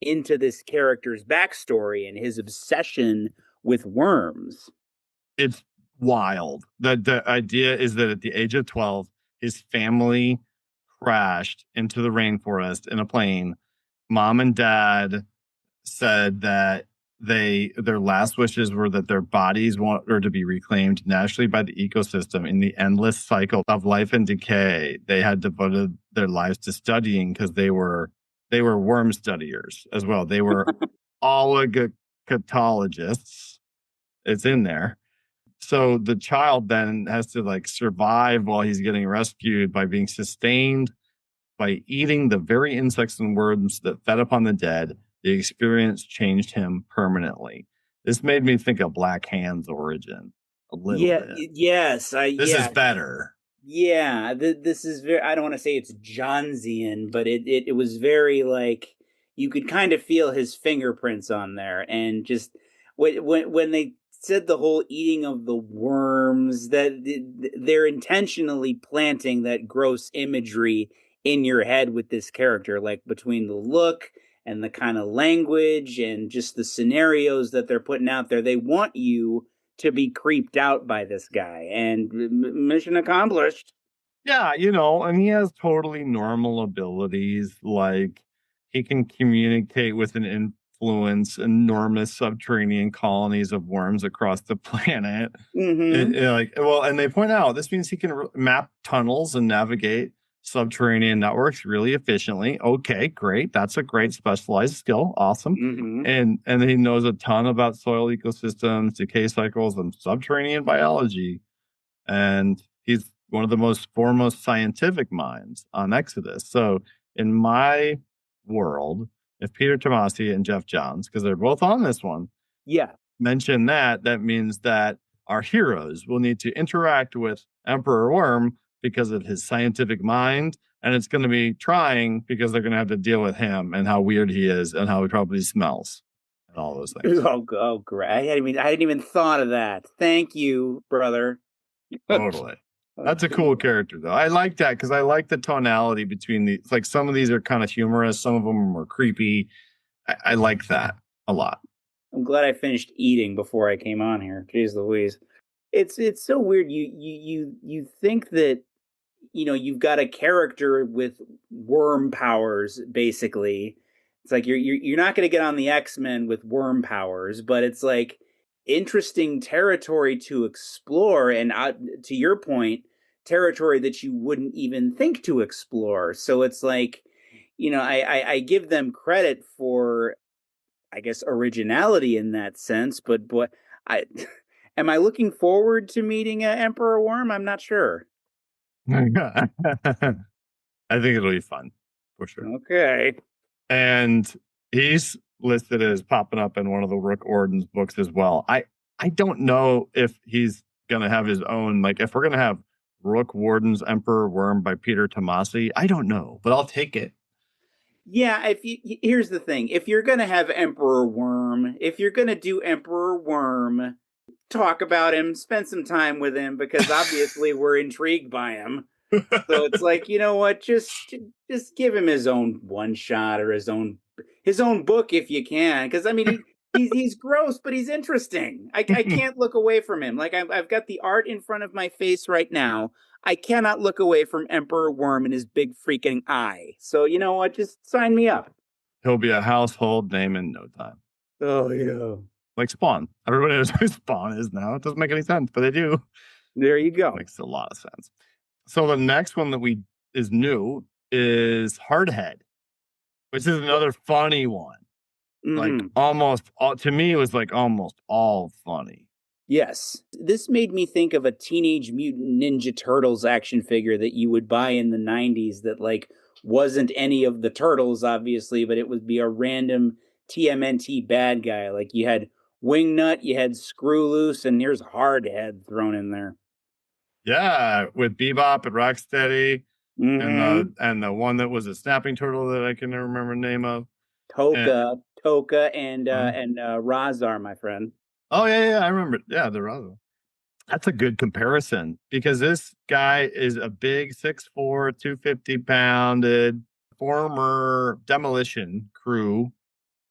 Speaker 2: into this character's backstory and his obsession with worms.
Speaker 1: It's wild. The idea is that at the age of 12, his family crashed into the rainforest in a plane. Mom and dad said that their last wishes were that their bodies were to be reclaimed naturally by the ecosystem in the endless cycle of life and decay. They had devoted their lives to studying because they were worm studiers as well. They were oligocatologists. It's in there. So the child then has to like survive while he's getting rescued by being sustained by eating the very insects and worms that fed upon the dead. The experience changed him permanently. This made me think of Black Hand's origin a little
Speaker 2: Yeah,
Speaker 1: bit.
Speaker 2: yes,
Speaker 1: This is
Speaker 2: yeah,
Speaker 1: better.
Speaker 2: yeah. This is very. I don't want to say it's Johnsian, but it was very like you could kind of feel his fingerprints on there, and just when they said the whole eating of the worms, that they're intentionally planting that gross imagery in your head with this character, like between the look and the kind of language and just the scenarios that they're putting out there. They want you to be creeped out by this guy, and mission accomplished.
Speaker 1: Yeah, and he has totally normal abilities. Like he can communicate with and influence enormous subterranean colonies of worms across the planet.
Speaker 2: Mm-hmm.
Speaker 1: Like, well, and they point out this means he can map tunnels and navigate subterranean networks really efficiently. Okay, great. That's a great specialized skill. Awesome.
Speaker 2: Mm-hmm.
Speaker 1: And he knows a ton about soil ecosystems, decay cycles, and subterranean biology. And he's one of the most foremost scientific minds on Exodus. So in my world, if Peter Tomasi and Jeff Johns, because they're both on this one,
Speaker 2: Yeah.
Speaker 1: mention that, that means that our heroes will need to interact with Emperor Worm because of his scientific mind And it's going to be trying because they're going to have to deal with him and how weird he is and how he probably smells and all those things.
Speaker 2: Oh, great! I hadn't even thought of that. Thank you, brother.
Speaker 1: Totally. That's a cool character, though. I like that because I like the tonality between the. Like some of these are kind of humorous, some of them are more creepy. I like that a lot.
Speaker 2: I'm glad I finished eating before I came on here. Jeez Louise. It's so weird. You think that you've got a character with worm powers, basically. It's like you're not going to get on the X-Men with worm powers, but it's like interesting territory to explore, and to your point, territory that you wouldn't even think to explore. So it's like, I give them credit for, I guess, originality in that sense, but I am I looking forward to meeting Emperor Worm? I'm not sure.
Speaker 1: I think it'll be fun for sure.
Speaker 2: Okay.
Speaker 1: And he's listed as popping up in one of the Rook Orden's books as well. I don't know if he's gonna have his own, like if we're gonna have Rook Warden's Emperor Worm by Peter Tomasi. I don't know, but I'll take it.
Speaker 2: Yeah, here's the thing. If you're going to have Emperor Worm, if you're going to do Emperor Worm, talk about him, spend some time with him, because obviously we're intrigued by him. So it's like, you know what, just give him his own one shot or his own book if you can, because I mean he's gross, but he's interesting. I can't look away from him. Like I've got the art in front of my face right now. I cannot look away from Emperor Worm and his big freaking eye. So you know what, just sign me up.
Speaker 1: He'll be a household name in no time.
Speaker 2: Oh yeah.
Speaker 1: Like Spawn. Everybody knows who Spawn is now. It doesn't make any sense, but they do.
Speaker 2: There you go.
Speaker 1: Makes a lot of sense. So the next one that is new is Hardhead, which is another funny one. Like almost all, to me, it was like almost all funny.
Speaker 2: Yes. This made me think of a Teenage Mutant Ninja Turtles action figure that you would buy in the 90s that like wasn't any of the turtles, obviously, but it would be a random TMNT bad guy. Like you had Wingnut, you had Screw Loose, and here's Hardhead thrown in there.
Speaker 1: Yeah, with Bebop and Rocksteady, and the one that was a snapping turtle that I can never remember the name of.
Speaker 2: Toka, and Razar, my friend.
Speaker 1: Oh yeah, I remember. Yeah, the Razar. That's a good comparison because this guy is a big 6'4", 250-pounded former demolition crew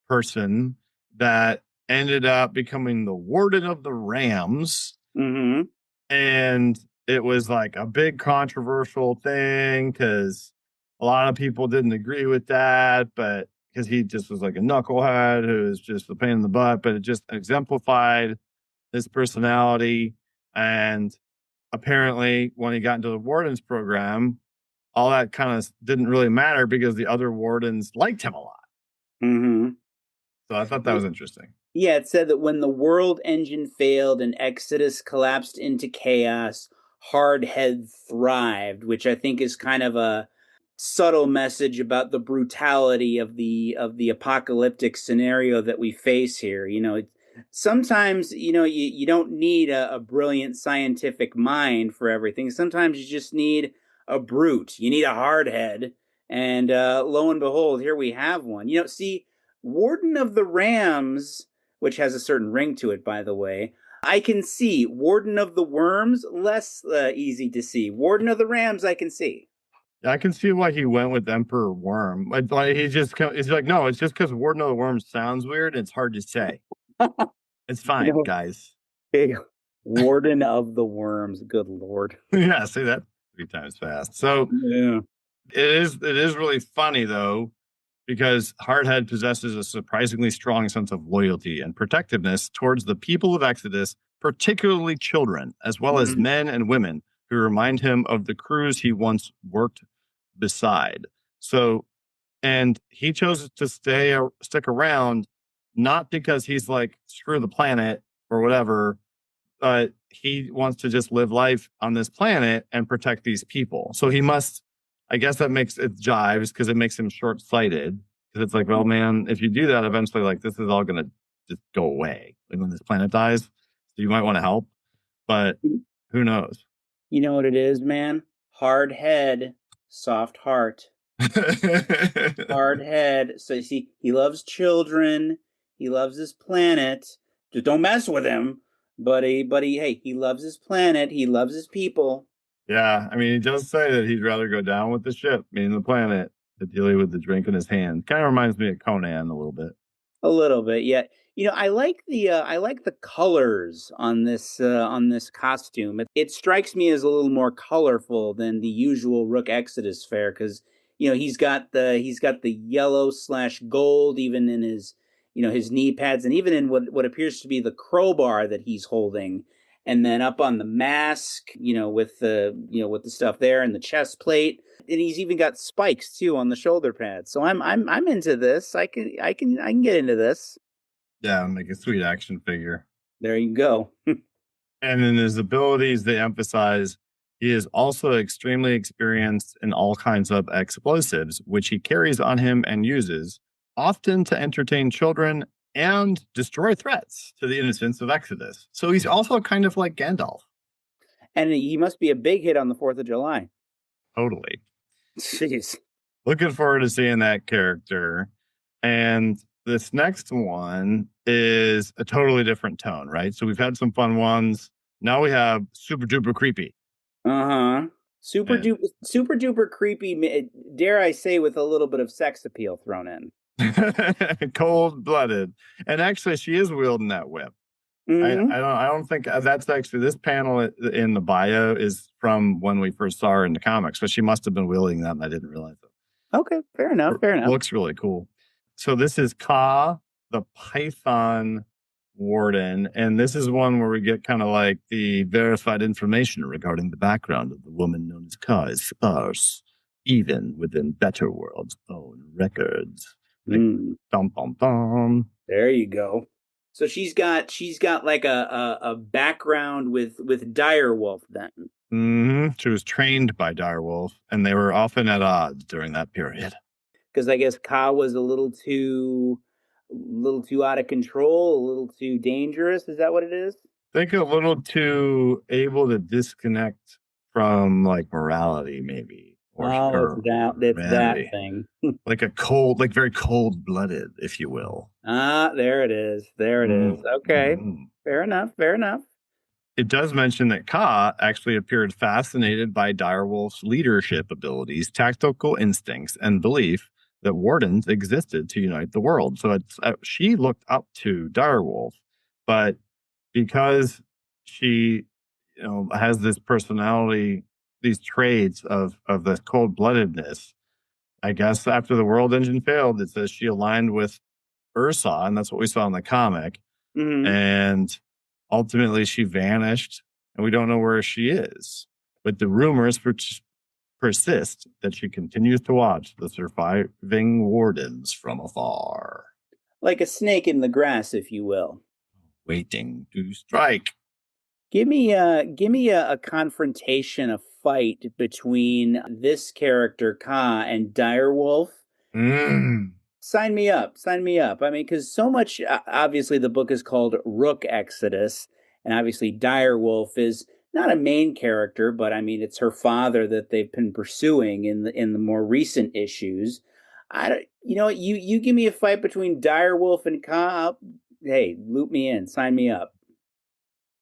Speaker 1: person that ended up becoming the warden of the Rams. And it was like a big controversial thing because a lot of people didn't agree with that, but because he just was like a knucklehead who was just a pain in the butt, but it just exemplified his personality. And apparently, when he got into the warden's program, all that kind of didn't really matter because the other wardens liked him a lot. So I thought that was interesting.
Speaker 2: Yeah, it said that when the world engine failed and Exodus collapsed into chaos, Hardhead thrived, which I think is kind of a subtle message about the brutality of the apocalyptic scenario that we face here. Sometimes you don't need a brilliant scientific mind for everything. Sometimes you just need a brute. You need a hardhead, and lo and behold, here we have one. See, Warden of the Rams, which has a certain ring to it, by the way, I can see. Warden of the Worms, less easy to see. Warden of the Rams, I can see.
Speaker 1: I can see why he went with Emperor Worm. Like he's like, no, it's just because Warden of the Worms sounds weird. It's hard to say. It's fine, guys.
Speaker 2: Hey, Warden of the Worms. Good Lord.
Speaker 1: Yeah, say that 3 times fast. So
Speaker 2: yeah.
Speaker 1: It is really funny though, because Hardhead possesses a surprisingly strong sense of loyalty and protectiveness towards the people of Exodus, particularly children, as well as men and women who remind him of the crews he once worked beside. So, and he chose to stick around, not because he's like, screw the planet or whatever, but he wants to just live life on this planet and protect these people. So he must, I guess that makes it jives because it makes him short-sighted. Because it's like, well, man, if you do that, eventually, like, this is all going to just go away. Like when this planet dies, so you might want to help, but who knows?
Speaker 2: You know what it is, man? Hardhead. soft heart, hard head. So you see, he loves children. He loves his planet. Just don't mess with him. Hey, he loves his planet. He loves his people.
Speaker 1: Yeah, I mean, he does say that he'd rather go down with the ship, meaning the planet, than dealing with the drink in his hand. Kind of reminds me of Conan a little bit.
Speaker 2: A little bit, yeah. I like the colors on this costume. It strikes me as a little more colorful than the usual Rook Exodus fare because he's got the yellow slash gold even in his his knee pads and even in what appears to be the crowbar that he's holding, and then up on the mask, with the stuff there and the chest plate, and he's even got spikes too on the shoulder pads. So I'm into this. I can get into this.
Speaker 1: Yeah, like a sweet action figure.
Speaker 2: There you go.
Speaker 1: And in his abilities, they emphasize he is also extremely experienced in all kinds of explosives, which he carries on him and uses, often to entertain children and destroy threats to the innocents of Exodus. So he's also kind of like Gandalf.
Speaker 2: And he must be a big hit on the 4th of July.
Speaker 1: Totally.
Speaker 2: Jeez.
Speaker 1: Looking forward to seeing that character. And this next one is a totally different tone, right? So we've had some fun ones. Now we have super duper creepy.
Speaker 2: Uh-huh. Super duper creepy, dare I say, with a little bit of sex appeal thrown in.
Speaker 1: Cold-blooded. And actually she is wielding that whip.
Speaker 2: Mm-hmm.
Speaker 1: I don't think that's actually this panel in the bio is from when we first saw her in the comics, but she must have been wielding that and I didn't realize it.
Speaker 2: Okay, fair enough. Fair enough.
Speaker 1: Looks really cool. So this is Ka, the Python Warden, and this is one where we get kind of like the verified information regarding the background of the woman known as Ka is sparse, even within Better World's own records. Like, dum dum dum.
Speaker 2: There you go. So she's got like a background with Direwolf then.
Speaker 1: Mm-hmm. She was trained by Direwolf, and they were often at odds during that period.
Speaker 2: Because I guess Ka was a little too out of control, a little too dangerous. Is that what it is?
Speaker 1: I think a little too able to disconnect from like morality, maybe.
Speaker 2: It's that thing.
Speaker 1: Like a cold, like very cold-blooded, if you will.
Speaker 2: Ah, there it is. There it is. Okay. Fair enough. Fair enough.
Speaker 1: It does mention that Ka actually appeared fascinated by Direwolf's leadership abilities, tactical instincts, and belief that wardens existed to unite the world. So she looked up to Direwolf, but because she has this personality, these traits of this cold-bloodedness, I guess after the World Engine failed, it says she aligned with Ursa, and that's what we saw in the comic.
Speaker 2: Mm-hmm.
Speaker 1: And ultimately she vanished, and we don't know where she is. But the rumors persist that she continues to watch the surviving wardens from afar.
Speaker 2: Like a snake in the grass, if you will.
Speaker 1: Waiting to strike.
Speaker 2: Give me a confrontation, a fight between this character Ka and Direwolf. Sign me up. Sign me up. I mean, because so much. Obviously, the book is called Rook Exodus, and obviously, Direwolf is not a main character, but I mean, it's her father that they've been pursuing in the more recent issues. You give me a fight between Direwolf and Ka. Hey, loop me in. Sign me up.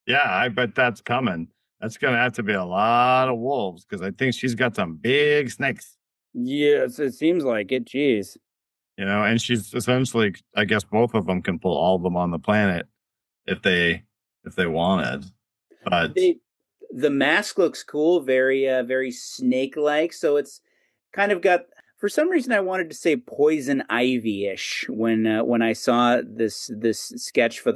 Speaker 1: Yeah, I bet that's coming. That's going to have to be a lot of wolves because I think she's got some big snakes.
Speaker 2: Yes, it seems like it. Jeez.
Speaker 1: And she's essentially, I guess both of them can pull all of them on the planet if they wanted. But
Speaker 2: the mask looks cool, very snake-like. So it's kind of got, for some reason, I wanted to say poison ivy-ish when I saw this sketch for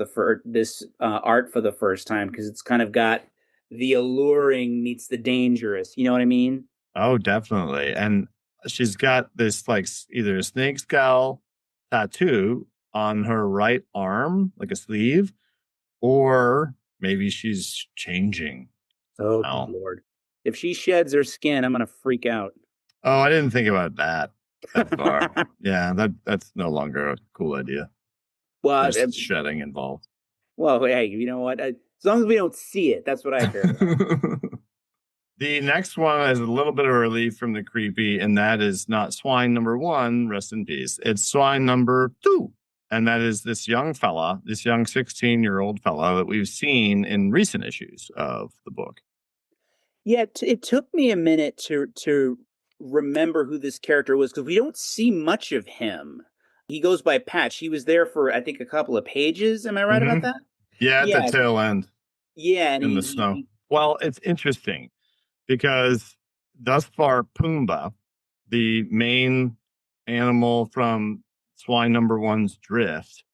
Speaker 2: this art for the first time, because it's kind of got the alluring meets the dangerous. You know what I mean?
Speaker 1: Oh, definitely. And she's got this like either a snake skull tattoo on her right arm, like a sleeve, or maybe she's changing.
Speaker 2: Oh, good Lord. If she sheds her skin, I'm going to freak out.
Speaker 1: Oh, I didn't think about that far. Yeah, that's no longer a cool idea.
Speaker 2: Well,
Speaker 1: there's shedding involved.
Speaker 2: Well, hey, you know what? As long as we don't see it, that's what I care about.
Speaker 1: The next one is a little bit of a relief from the creepy, and that is not swine number one, rest in peace. It's swine number two. And that is this young fella, this young 16-year-old fella that we've seen in recent issues of the book.
Speaker 2: Yeah, it took me a minute to remember who this character was because we don't see much of him. He goes by Patch. He was there for I think a couple of pages. Am I right about that?
Speaker 1: Yeah, at the
Speaker 2: Yeah,
Speaker 1: tail end
Speaker 2: yeah, and
Speaker 1: in the snow. Well, it's interesting because thus far, Pumbaa, the main animal from swine number one's drift,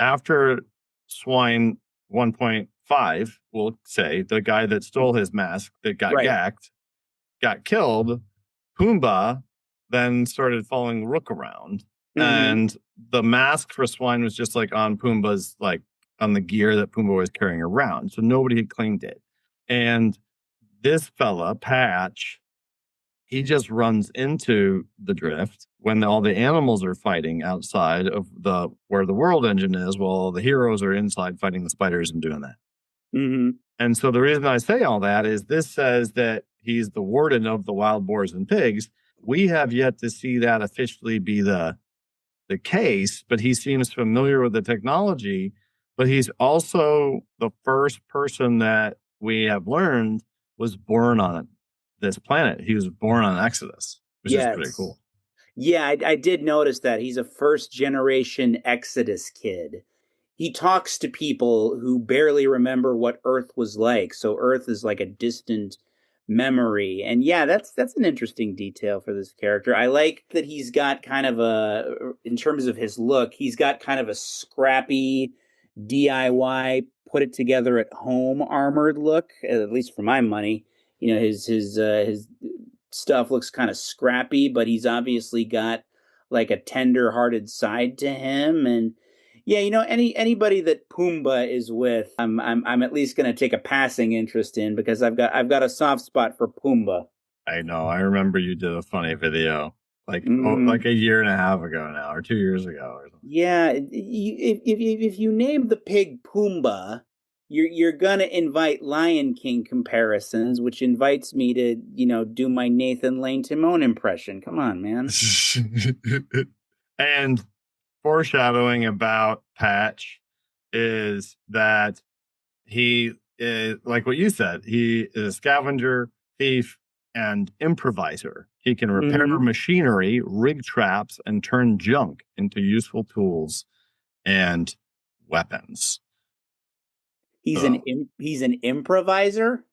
Speaker 1: after swine 1.5, we'll say, the guy that stole his mask that got gacked, got killed, Pumbaa then started following Rook around. And the mask for swine was just like on Pumbaa's, like on the gear that Pumbaa was carrying around. So nobody had claimed it. And this fella, Patch, he just runs into the drift when all the animals are fighting outside of where the world engine is, while the heroes are inside fighting the spiders and doing that. And so the reason I say all that is this says that he's the warden of the wild boars and pigs. We have yet to see that officially be the case, but he seems familiar with the technology. But he's also the first person that we have learned was born on this planet. He was born on Exodus, which is pretty cool.
Speaker 2: Yeah, I did notice that. He's a first generation Exodus kid. He talks to people who barely remember what Earth was like. So Earth is like a distant memory. And yeah, that's an interesting detail for this character. I like that he's got kind of in terms of his look, he's got kind of a scrappy DIY, put it together at home armored look, at least for my money. You know, his stuff looks kind of scrappy, but he's obviously got like a tender-hearted side to him. And yeah, you know, anybody that Pumbaa is with, I'm at least going to take a passing interest in because I've got a soft spot for Pumbaa.
Speaker 1: I know. I remember you did a funny video like like a year and a half ago now, or 2 years ago, or something.
Speaker 2: Yeah, if you name the pig Pumbaa, you're gonna invite Lion King comparisons, which invites me to do my Nathan Lane Timon impression. Come on, man.
Speaker 1: And foreshadowing about Patch is that he is, like what you said, he is a scavenger, thief, and improviser. He can repair machinery, rig traps, and turn junk into useful tools and weapons.
Speaker 2: He's an improviser?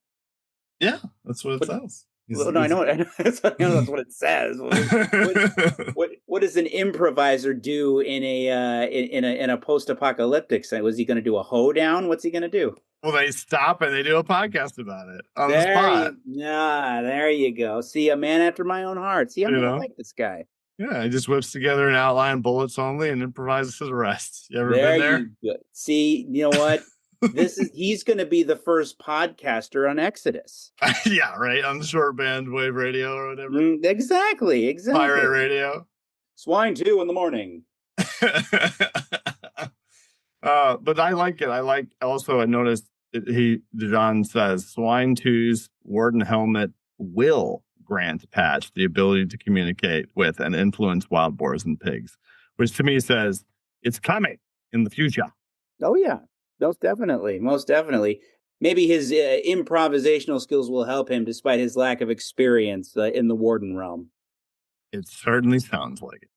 Speaker 1: Yeah, that's what it says.
Speaker 2: No, I know that's what it says. What does an improviser do in a post-apocalyptic setting? Was he going to do a hoedown? What's he going to do?
Speaker 1: Well, they stop and they do a podcast about it on the spot.
Speaker 2: There you go. See, a man after my own heart. See, I like this guy.
Speaker 1: Yeah, he just whips together an outline, bullets only, and improvises the rest. You ever been there?
Speaker 2: You go. See, you know what? He's going to be the first podcaster on Exodus.
Speaker 1: Yeah, right, on the short band wave radio or whatever.
Speaker 2: Exactly.
Speaker 1: Pirate radio.
Speaker 2: Swine 2 in the morning.
Speaker 1: But I like it. I noticed John says Swine 2's Warden helmet will grant Patch the ability to communicate with and influence wild boars and pigs, which to me says it's coming in the future.
Speaker 2: Oh yeah, most definitely. Maybe his improvisational skills will help him despite his lack of experience in the Warden realm.
Speaker 1: It certainly sounds like it.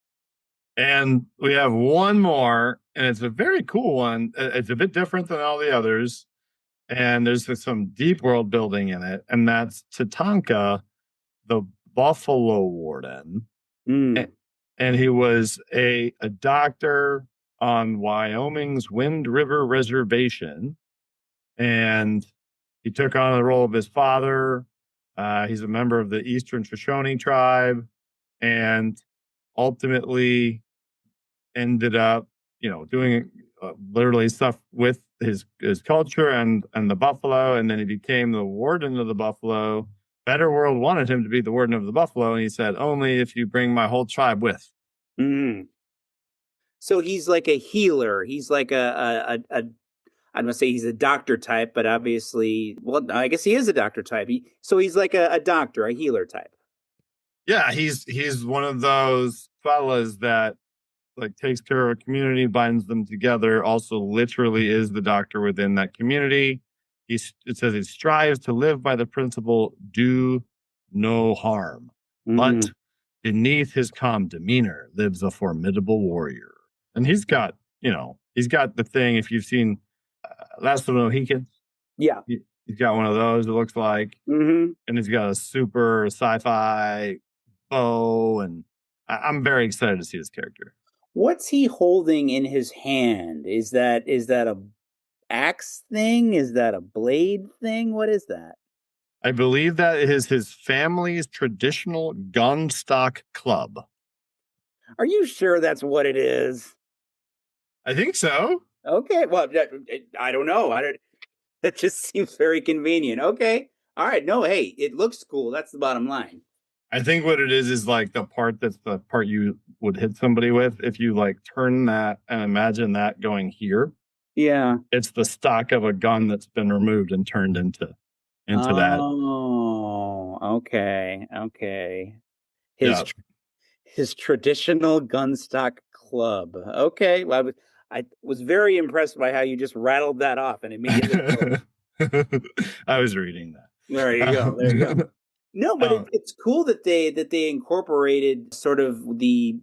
Speaker 1: And we have one more, and it's a very cool one. It's a bit different than all the others, and there's some deep world building in it, and that's Tatanka, the Buffalo Warden. And he was a doctor on Wyoming's Wind River Reservation, and he took on the role of his father. He's a member of the Eastern Shoshone tribe, and ultimately ended up, doing literally stuff with his culture and the buffalo, and then he became the warden of the buffalo. Better World wanted him to be the warden of the buffalo, and he said, only if you bring my whole tribe with.
Speaker 2: So he's like a healer. He's like a I don't say he's a doctor type, but obviously, well, I guess he is a doctor type. So he's like a doctor, a healer type.
Speaker 1: Yeah, he's one of those fellas that like takes care of a community, binds them together, also literally is the doctor within that community. It says he strives to live by the principle, do no harm. But
Speaker 2: Mm.
Speaker 1: beneath his calm demeanor lives a formidable warrior. And he's got the thing, if you've seen Last of the Mohicans,
Speaker 2: Yeah.
Speaker 1: he's got one of those, it looks like.
Speaker 2: Mm-hmm.
Speaker 1: And he's got a super sci-fi bow. And I'm very excited to see this character.
Speaker 2: What's he holding in his hand? Is that a axe thing? Is that a blade thing? What is that?
Speaker 1: I believe that is his family's traditional gun stock club.
Speaker 2: Are you sure that's what it is?
Speaker 1: I think so.
Speaker 2: Okay. Well, I don't know. I don't. That just seems very convenient. Okay. All right. No, hey, it looks cool. That's the bottom line.
Speaker 1: I think what it is like the part you would hit somebody with. If you like turn that and imagine that going here,
Speaker 2: Yeah.
Speaker 1: it's the stock of a gun that's been removed and turned into that.
Speaker 2: Oh, okay. Okay. His
Speaker 1: Yeah.
Speaker 2: tr- his traditional gun stock club. Okay. Well, I was very impressed by how you just rattled that off and immediately.
Speaker 1: I was reading that.
Speaker 2: There you go. There you go. No, but
Speaker 1: Um,
Speaker 2: it's cool that they incorporated sort of the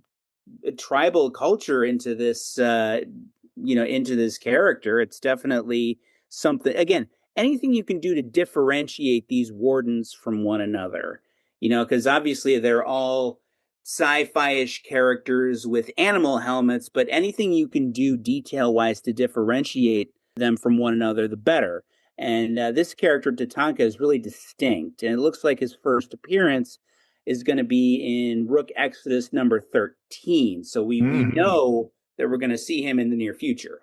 Speaker 2: tribal culture into this into this character. It's definitely something, again, anything you can do to differentiate these wardens from one another, because obviously they're all sci-fi-ish characters with animal helmets, but anything you can do detail wise to differentiate them from one another, the better. And this character Tatanka is really distinct, and it looks like his first appearance is going to be in Rook Exodus number 13. So we
Speaker 1: mhm.
Speaker 2: know that we're going to see him in the near future.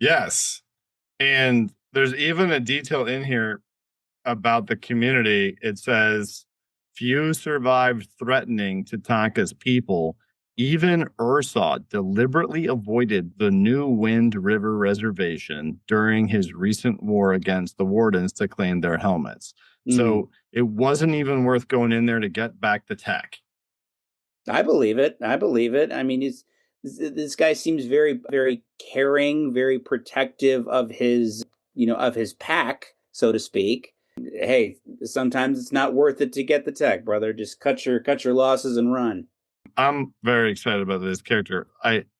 Speaker 1: Yes. And there's even a detail in here about the community. It says, few survived threatening Tatanka's people. Even Ursaw deliberately avoided the New Wind River Reservation during his recent war against the Wardens to claim their helmets.
Speaker 2: Mm.
Speaker 1: So it wasn't even worth going in there to get back the tech.
Speaker 2: I believe it. I believe it. I mean, this guy seems very, very caring, very protective of his pack, so to speak. Hey, sometimes it's not worth it to get the tech, brother. Just cut your losses and run.
Speaker 1: I'm very excited about this character.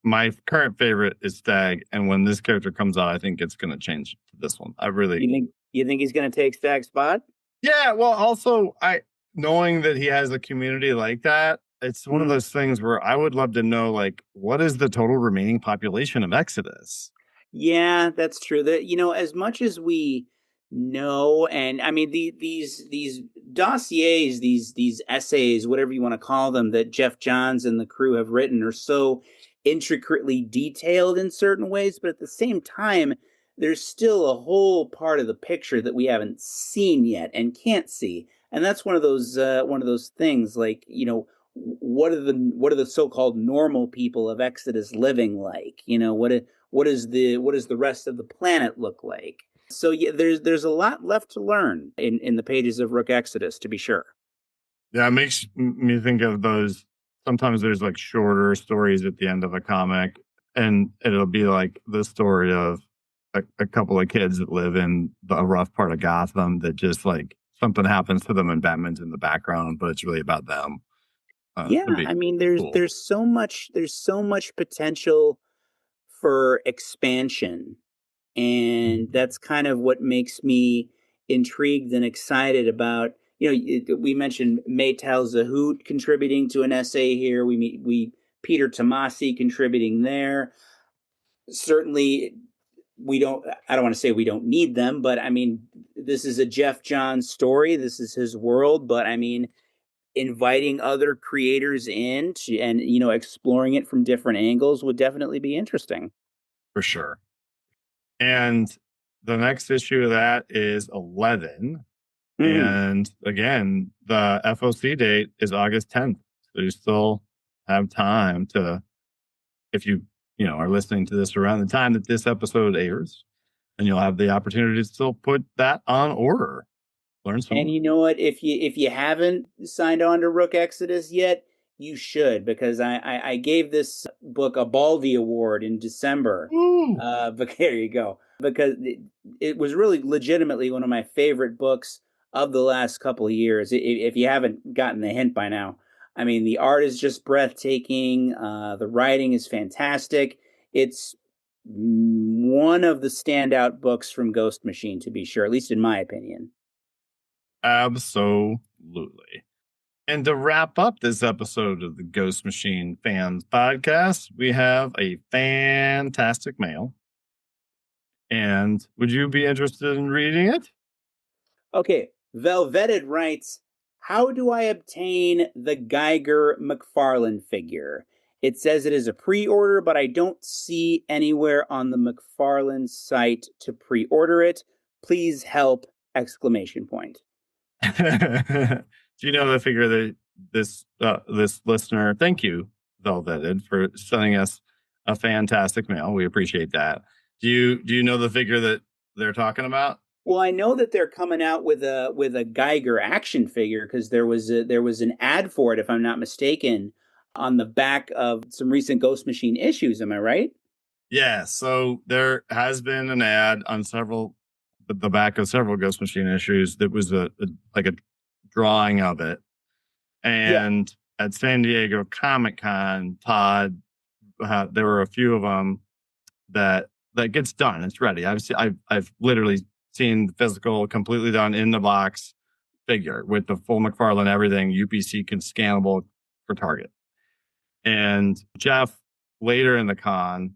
Speaker 1: My current favorite is Stag, and when this character comes out, I think it's going to change to this one. I really,
Speaker 2: You think he's going to take Stag's spot?
Speaker 1: yeah. Well, also, I knowing that he has a community like that, it's one of
Speaker 2: Mm.
Speaker 1: those things where I would love to know, like, what is the total remaining population of Exodus?
Speaker 2: Yeah, that's true. That as much as we know, and I mean these dossiers, these essays, whatever you want to call them, that Jeff Johns and the crew have written are so intricately detailed in certain ways, but at the same time, there's still a whole part of the picture that we haven't seen yet and can't see. And that's one of those things like, what are the so-called normal people of Exodus living like? What does the rest of the planet look like? So yeah, there's a lot left to learn in the pages of Rook Exodus, to be sure.
Speaker 1: Yeah, it makes me think of those. Sometimes there's like shorter stories at the end of a comic, and it'll be like the story of a couple of kids that live in a rough part of Gotham that just like something happens to them and Batman's in the background, but it's really about them. It'd
Speaker 2: Yeah,
Speaker 1: be
Speaker 2: I mean there's
Speaker 1: cool
Speaker 2: there's so much potential for expansion, and that's kind of what makes me intrigued and excited about. We mentioned Maytal Zahoot contributing to an essay here. We Peter Tomasi contributing there. Certainly, we don't. I don't want to say we don't need them, but I mean, this is a Jeff Johns story. This is his world, but I mean, inviting other creators in and exploring it from different angles would definitely be interesting.
Speaker 1: for sure. And the next issue of that is 11.
Speaker 2: Mm.
Speaker 1: And again, the FOC date is August 10th. So you still have time to, if you are listening to this around the time that this episode airs, and you'll have the opportunity to still put that on order. Learn some
Speaker 2: And
Speaker 1: more.
Speaker 2: you know what? If you haven't signed on to Rook Exodus yet, you should, because I gave this book a Baldy Award in December.
Speaker 1: Woo!
Speaker 2: But there you go. Because it was really legitimately one of my favorite books of the last couple of years. If you haven't gotten the hint by now, I mean, the art is just breathtaking. The writing is fantastic. It's one of the standout books from Ghost Machine, to be sure, at least in my opinion.
Speaker 1: Absolutely. And to wrap up this episode of the Ghost Machine Fans Podcast, we have a fantastic mail. And would you be interested in reading it?
Speaker 2: Okay, Velveted writes, how do I obtain the Geiger McFarlane figure? It says it is a pre-order, but I don't see anywhere on the McFarlane site to pre-order it. Please help! Exclamation point.
Speaker 1: Do you know the figure that this listener? Thank you, Velveted, for sending us a fantastic mail. We appreciate that. Do you know the figure that they're talking about?
Speaker 2: Well, I know that they're coming out with a Geiger action figure because there was an ad for it, if I'm not mistaken, on the back of some recent Ghost Machine issues. Am I right?
Speaker 1: Yeah. So there has been an ad on the back of several Ghost Machine issues that was like a drawing of it.
Speaker 2: Yeah.
Speaker 1: And at San Diego Comic-Con, Todd, there were a few of them that gets done. It's ready. I've literally seen the physical, completely done in the box figure with the full McFarlane, everything, UPC scannable for Target. And Jeff later in the con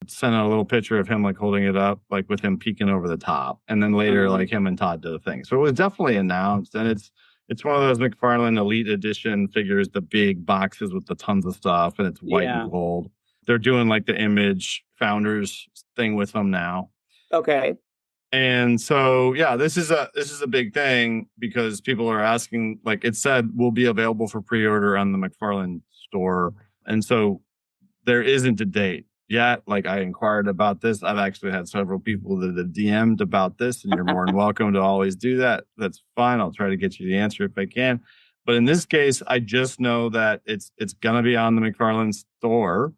Speaker 1: sent out a little picture of him like holding it up, like with him peeking over the top. And then later, like him and Todd did a thing. So it was definitely announced, and it's one of those McFarlane Elite Edition figures, the big boxes with the tons of stuff, and it's white and gold. They're doing like the Image Founders thing with them now.
Speaker 2: Okay.
Speaker 1: And so, yeah, this is a big thing because people are asking, like it said, will be available for pre-order on the McFarlane store. And so there isn't a date yet. Like I inquired about this. I've actually had several people that have DM'd about this, and you're more than welcome to always do that. That's fine. I'll try to get you the answer if I can. But in this case, I just know that it's going to be on the McFarlane store,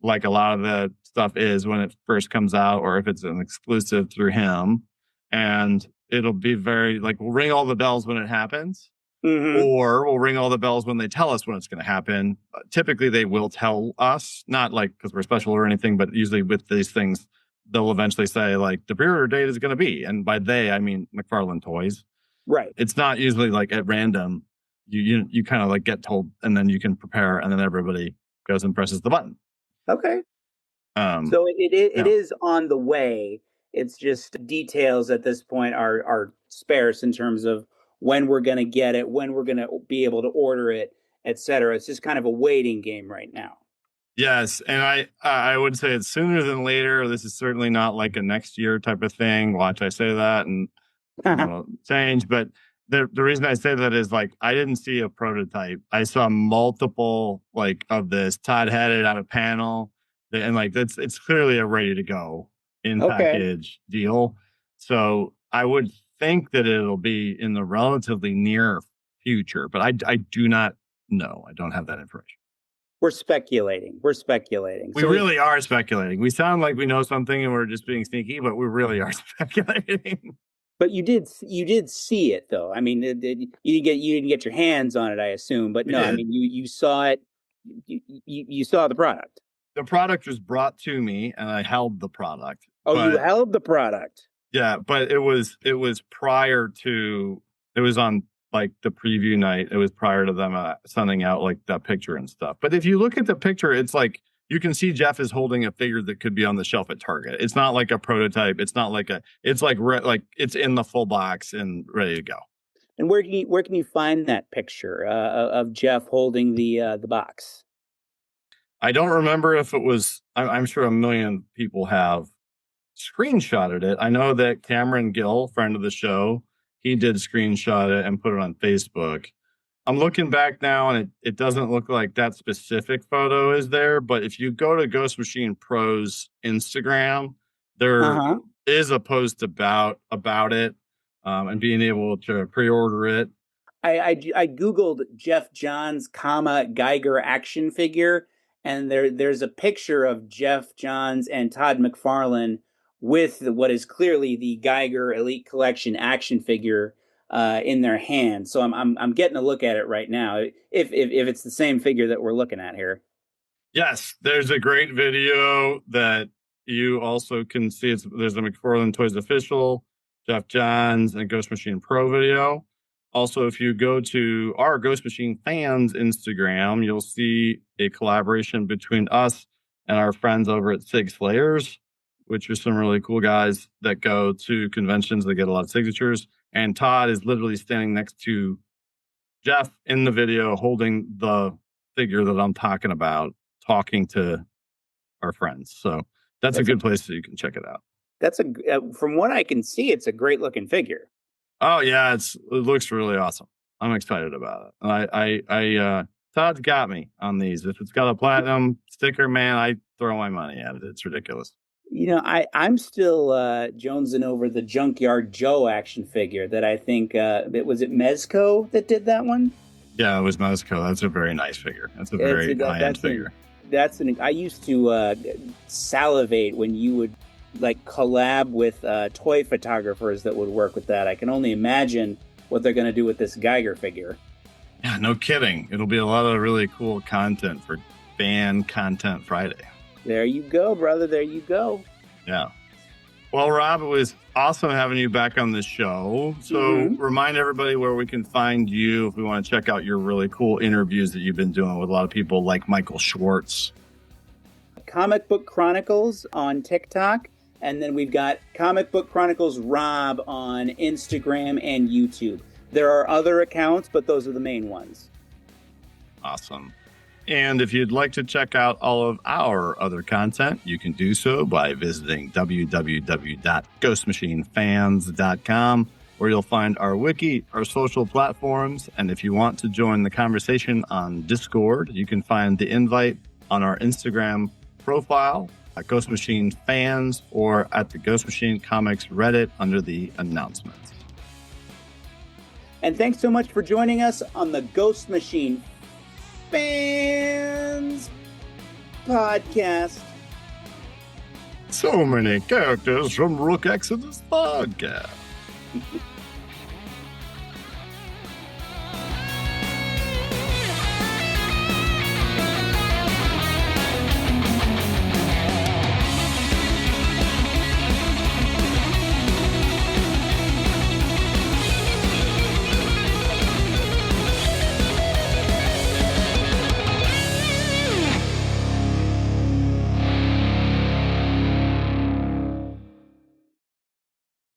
Speaker 1: like a lot of the stuff is when it first comes out, or if it's an exclusive through him. And it'll be very like, we'll ring all the bells when it happens, or we'll ring all the bells when they tell us when it's going to happen. Typically, they will tell us, not like because we're special or anything, but usually with these things, they'll eventually say like the pre-order date is going to be. And by they, I mean McFarlane Toys.
Speaker 2: Right.
Speaker 1: It's not usually like at random. You kind of like get told, and then you can prepare, and then everybody goes and presses the button.
Speaker 2: Okay. So it is on the way. It's just details at this point are sparse in terms of when we're going to get it, when we're going to be able to order it, etc. It's just kind of a waiting game right now.
Speaker 1: Yes, and I would say it's sooner than later. This is certainly not like a next year type of thing. Watch I say that, and it'll change. But the reason I say that is like I didn't see a prototype. I saw multiple like of this. Todd had it on a panel, and like it's clearly a ready to go in package deal. So I would think that it'll be in the relatively near future, but I do not know. I don't have that information.
Speaker 2: We're speculating. We
Speaker 1: really are speculating. We sound like we know something and we're just being sneaky, but we really are speculating.
Speaker 2: But you did see it though. I mean, you didn't get your hands on it, I assume. But no, I mean, you saw it. You saw the product.
Speaker 1: The product was brought to me, and I held the product.
Speaker 2: Oh, you held the product.
Speaker 1: Yeah, but it was prior to. It was on like the preview night. It was prior to them sending out like that picture and stuff. But if you look at the picture, it's like you can see Jeff is holding a figure that could be on the shelf at Target. It's not like a prototype. It's not like it's like it's in the full box and ready to go.
Speaker 2: And where can you find that picture of Jeff holding the box?
Speaker 1: I don't remember if it was. I'm sure a million people have screenshotted it. I know that Cameron Gill, friend of the show, he did screenshot it and put it on Facebook. I'm looking back now, and it doesn't look like that specific photo is there. But if you go to Ghost Machine Pro's Instagram, is a post about it, and being able to pre-order it.
Speaker 2: I googled Jeff Johns, Geiger action figure, and there's a picture of Jeff Johns and Todd McFarlane with what is clearly the Geiger Elite Collection action figure in their hand. So I'm getting a look at it right now. If it's the same figure that we're looking at here.
Speaker 1: Yes, there's a great video that you also can see. There's a McFarlane Toys official, Jeff Johns, and Ghost Machine Pro video. Also, if you go to our Ghost Machine fans Instagram, you'll see a collaboration between us and our friends over at Sig Slayers, which are some really cool guys that go to conventions. They get a lot of signatures. And Todd is literally standing next to Jeff in the video, holding the figure that I'm talking about, talking to our friends. So that's a good place so you can check it out.
Speaker 2: That's from what I can see, it's a great looking figure.
Speaker 1: Oh yeah, it looks really awesome. I'm excited about it. And I Todd's got me on these. If it's got a platinum sticker, man, I throw my money at it. It's ridiculous.
Speaker 2: You know, I'm still jonesing over the Junkyard Joe action figure that I think was it Mezco that did that one?
Speaker 1: Yeah, it was Mezco. That's a very nice figure. That's a very high-end figure.
Speaker 2: I used to salivate when you would like collab with toy photographers that would work with that. I can only imagine what they're going to do with this Geiger figure.
Speaker 1: Yeah, no kidding. It'll be a lot of really cool content for Fan Content Friday.
Speaker 2: There you go, brother. There you go.
Speaker 1: Yeah. Well, Rob, it was awesome having you back on the show. So remind everybody where we can find you if we want to check out your really cool interviews that you've been doing with a lot of people like Michael Schwartz.
Speaker 2: Comic Book Chronicles on TikTok. And then we've got Comic Book Chronicles Rob on Instagram and YouTube. There are other accounts, but those are the main ones.
Speaker 1: Awesome. And if you'd like to check out all of our other content, you can do so by visiting www.ghostmachinefans.com, where you'll find our wiki, our social platforms. And if you want to join the conversation on Discord, you can find the invite on our Instagram profile at Ghost Machine Fans or at the Ghost Machine Comics Reddit under the announcements.
Speaker 2: And thanks so much for joining us on the Ghost Machine Fans podcast.
Speaker 1: So many characters from Rook Exodus podcast.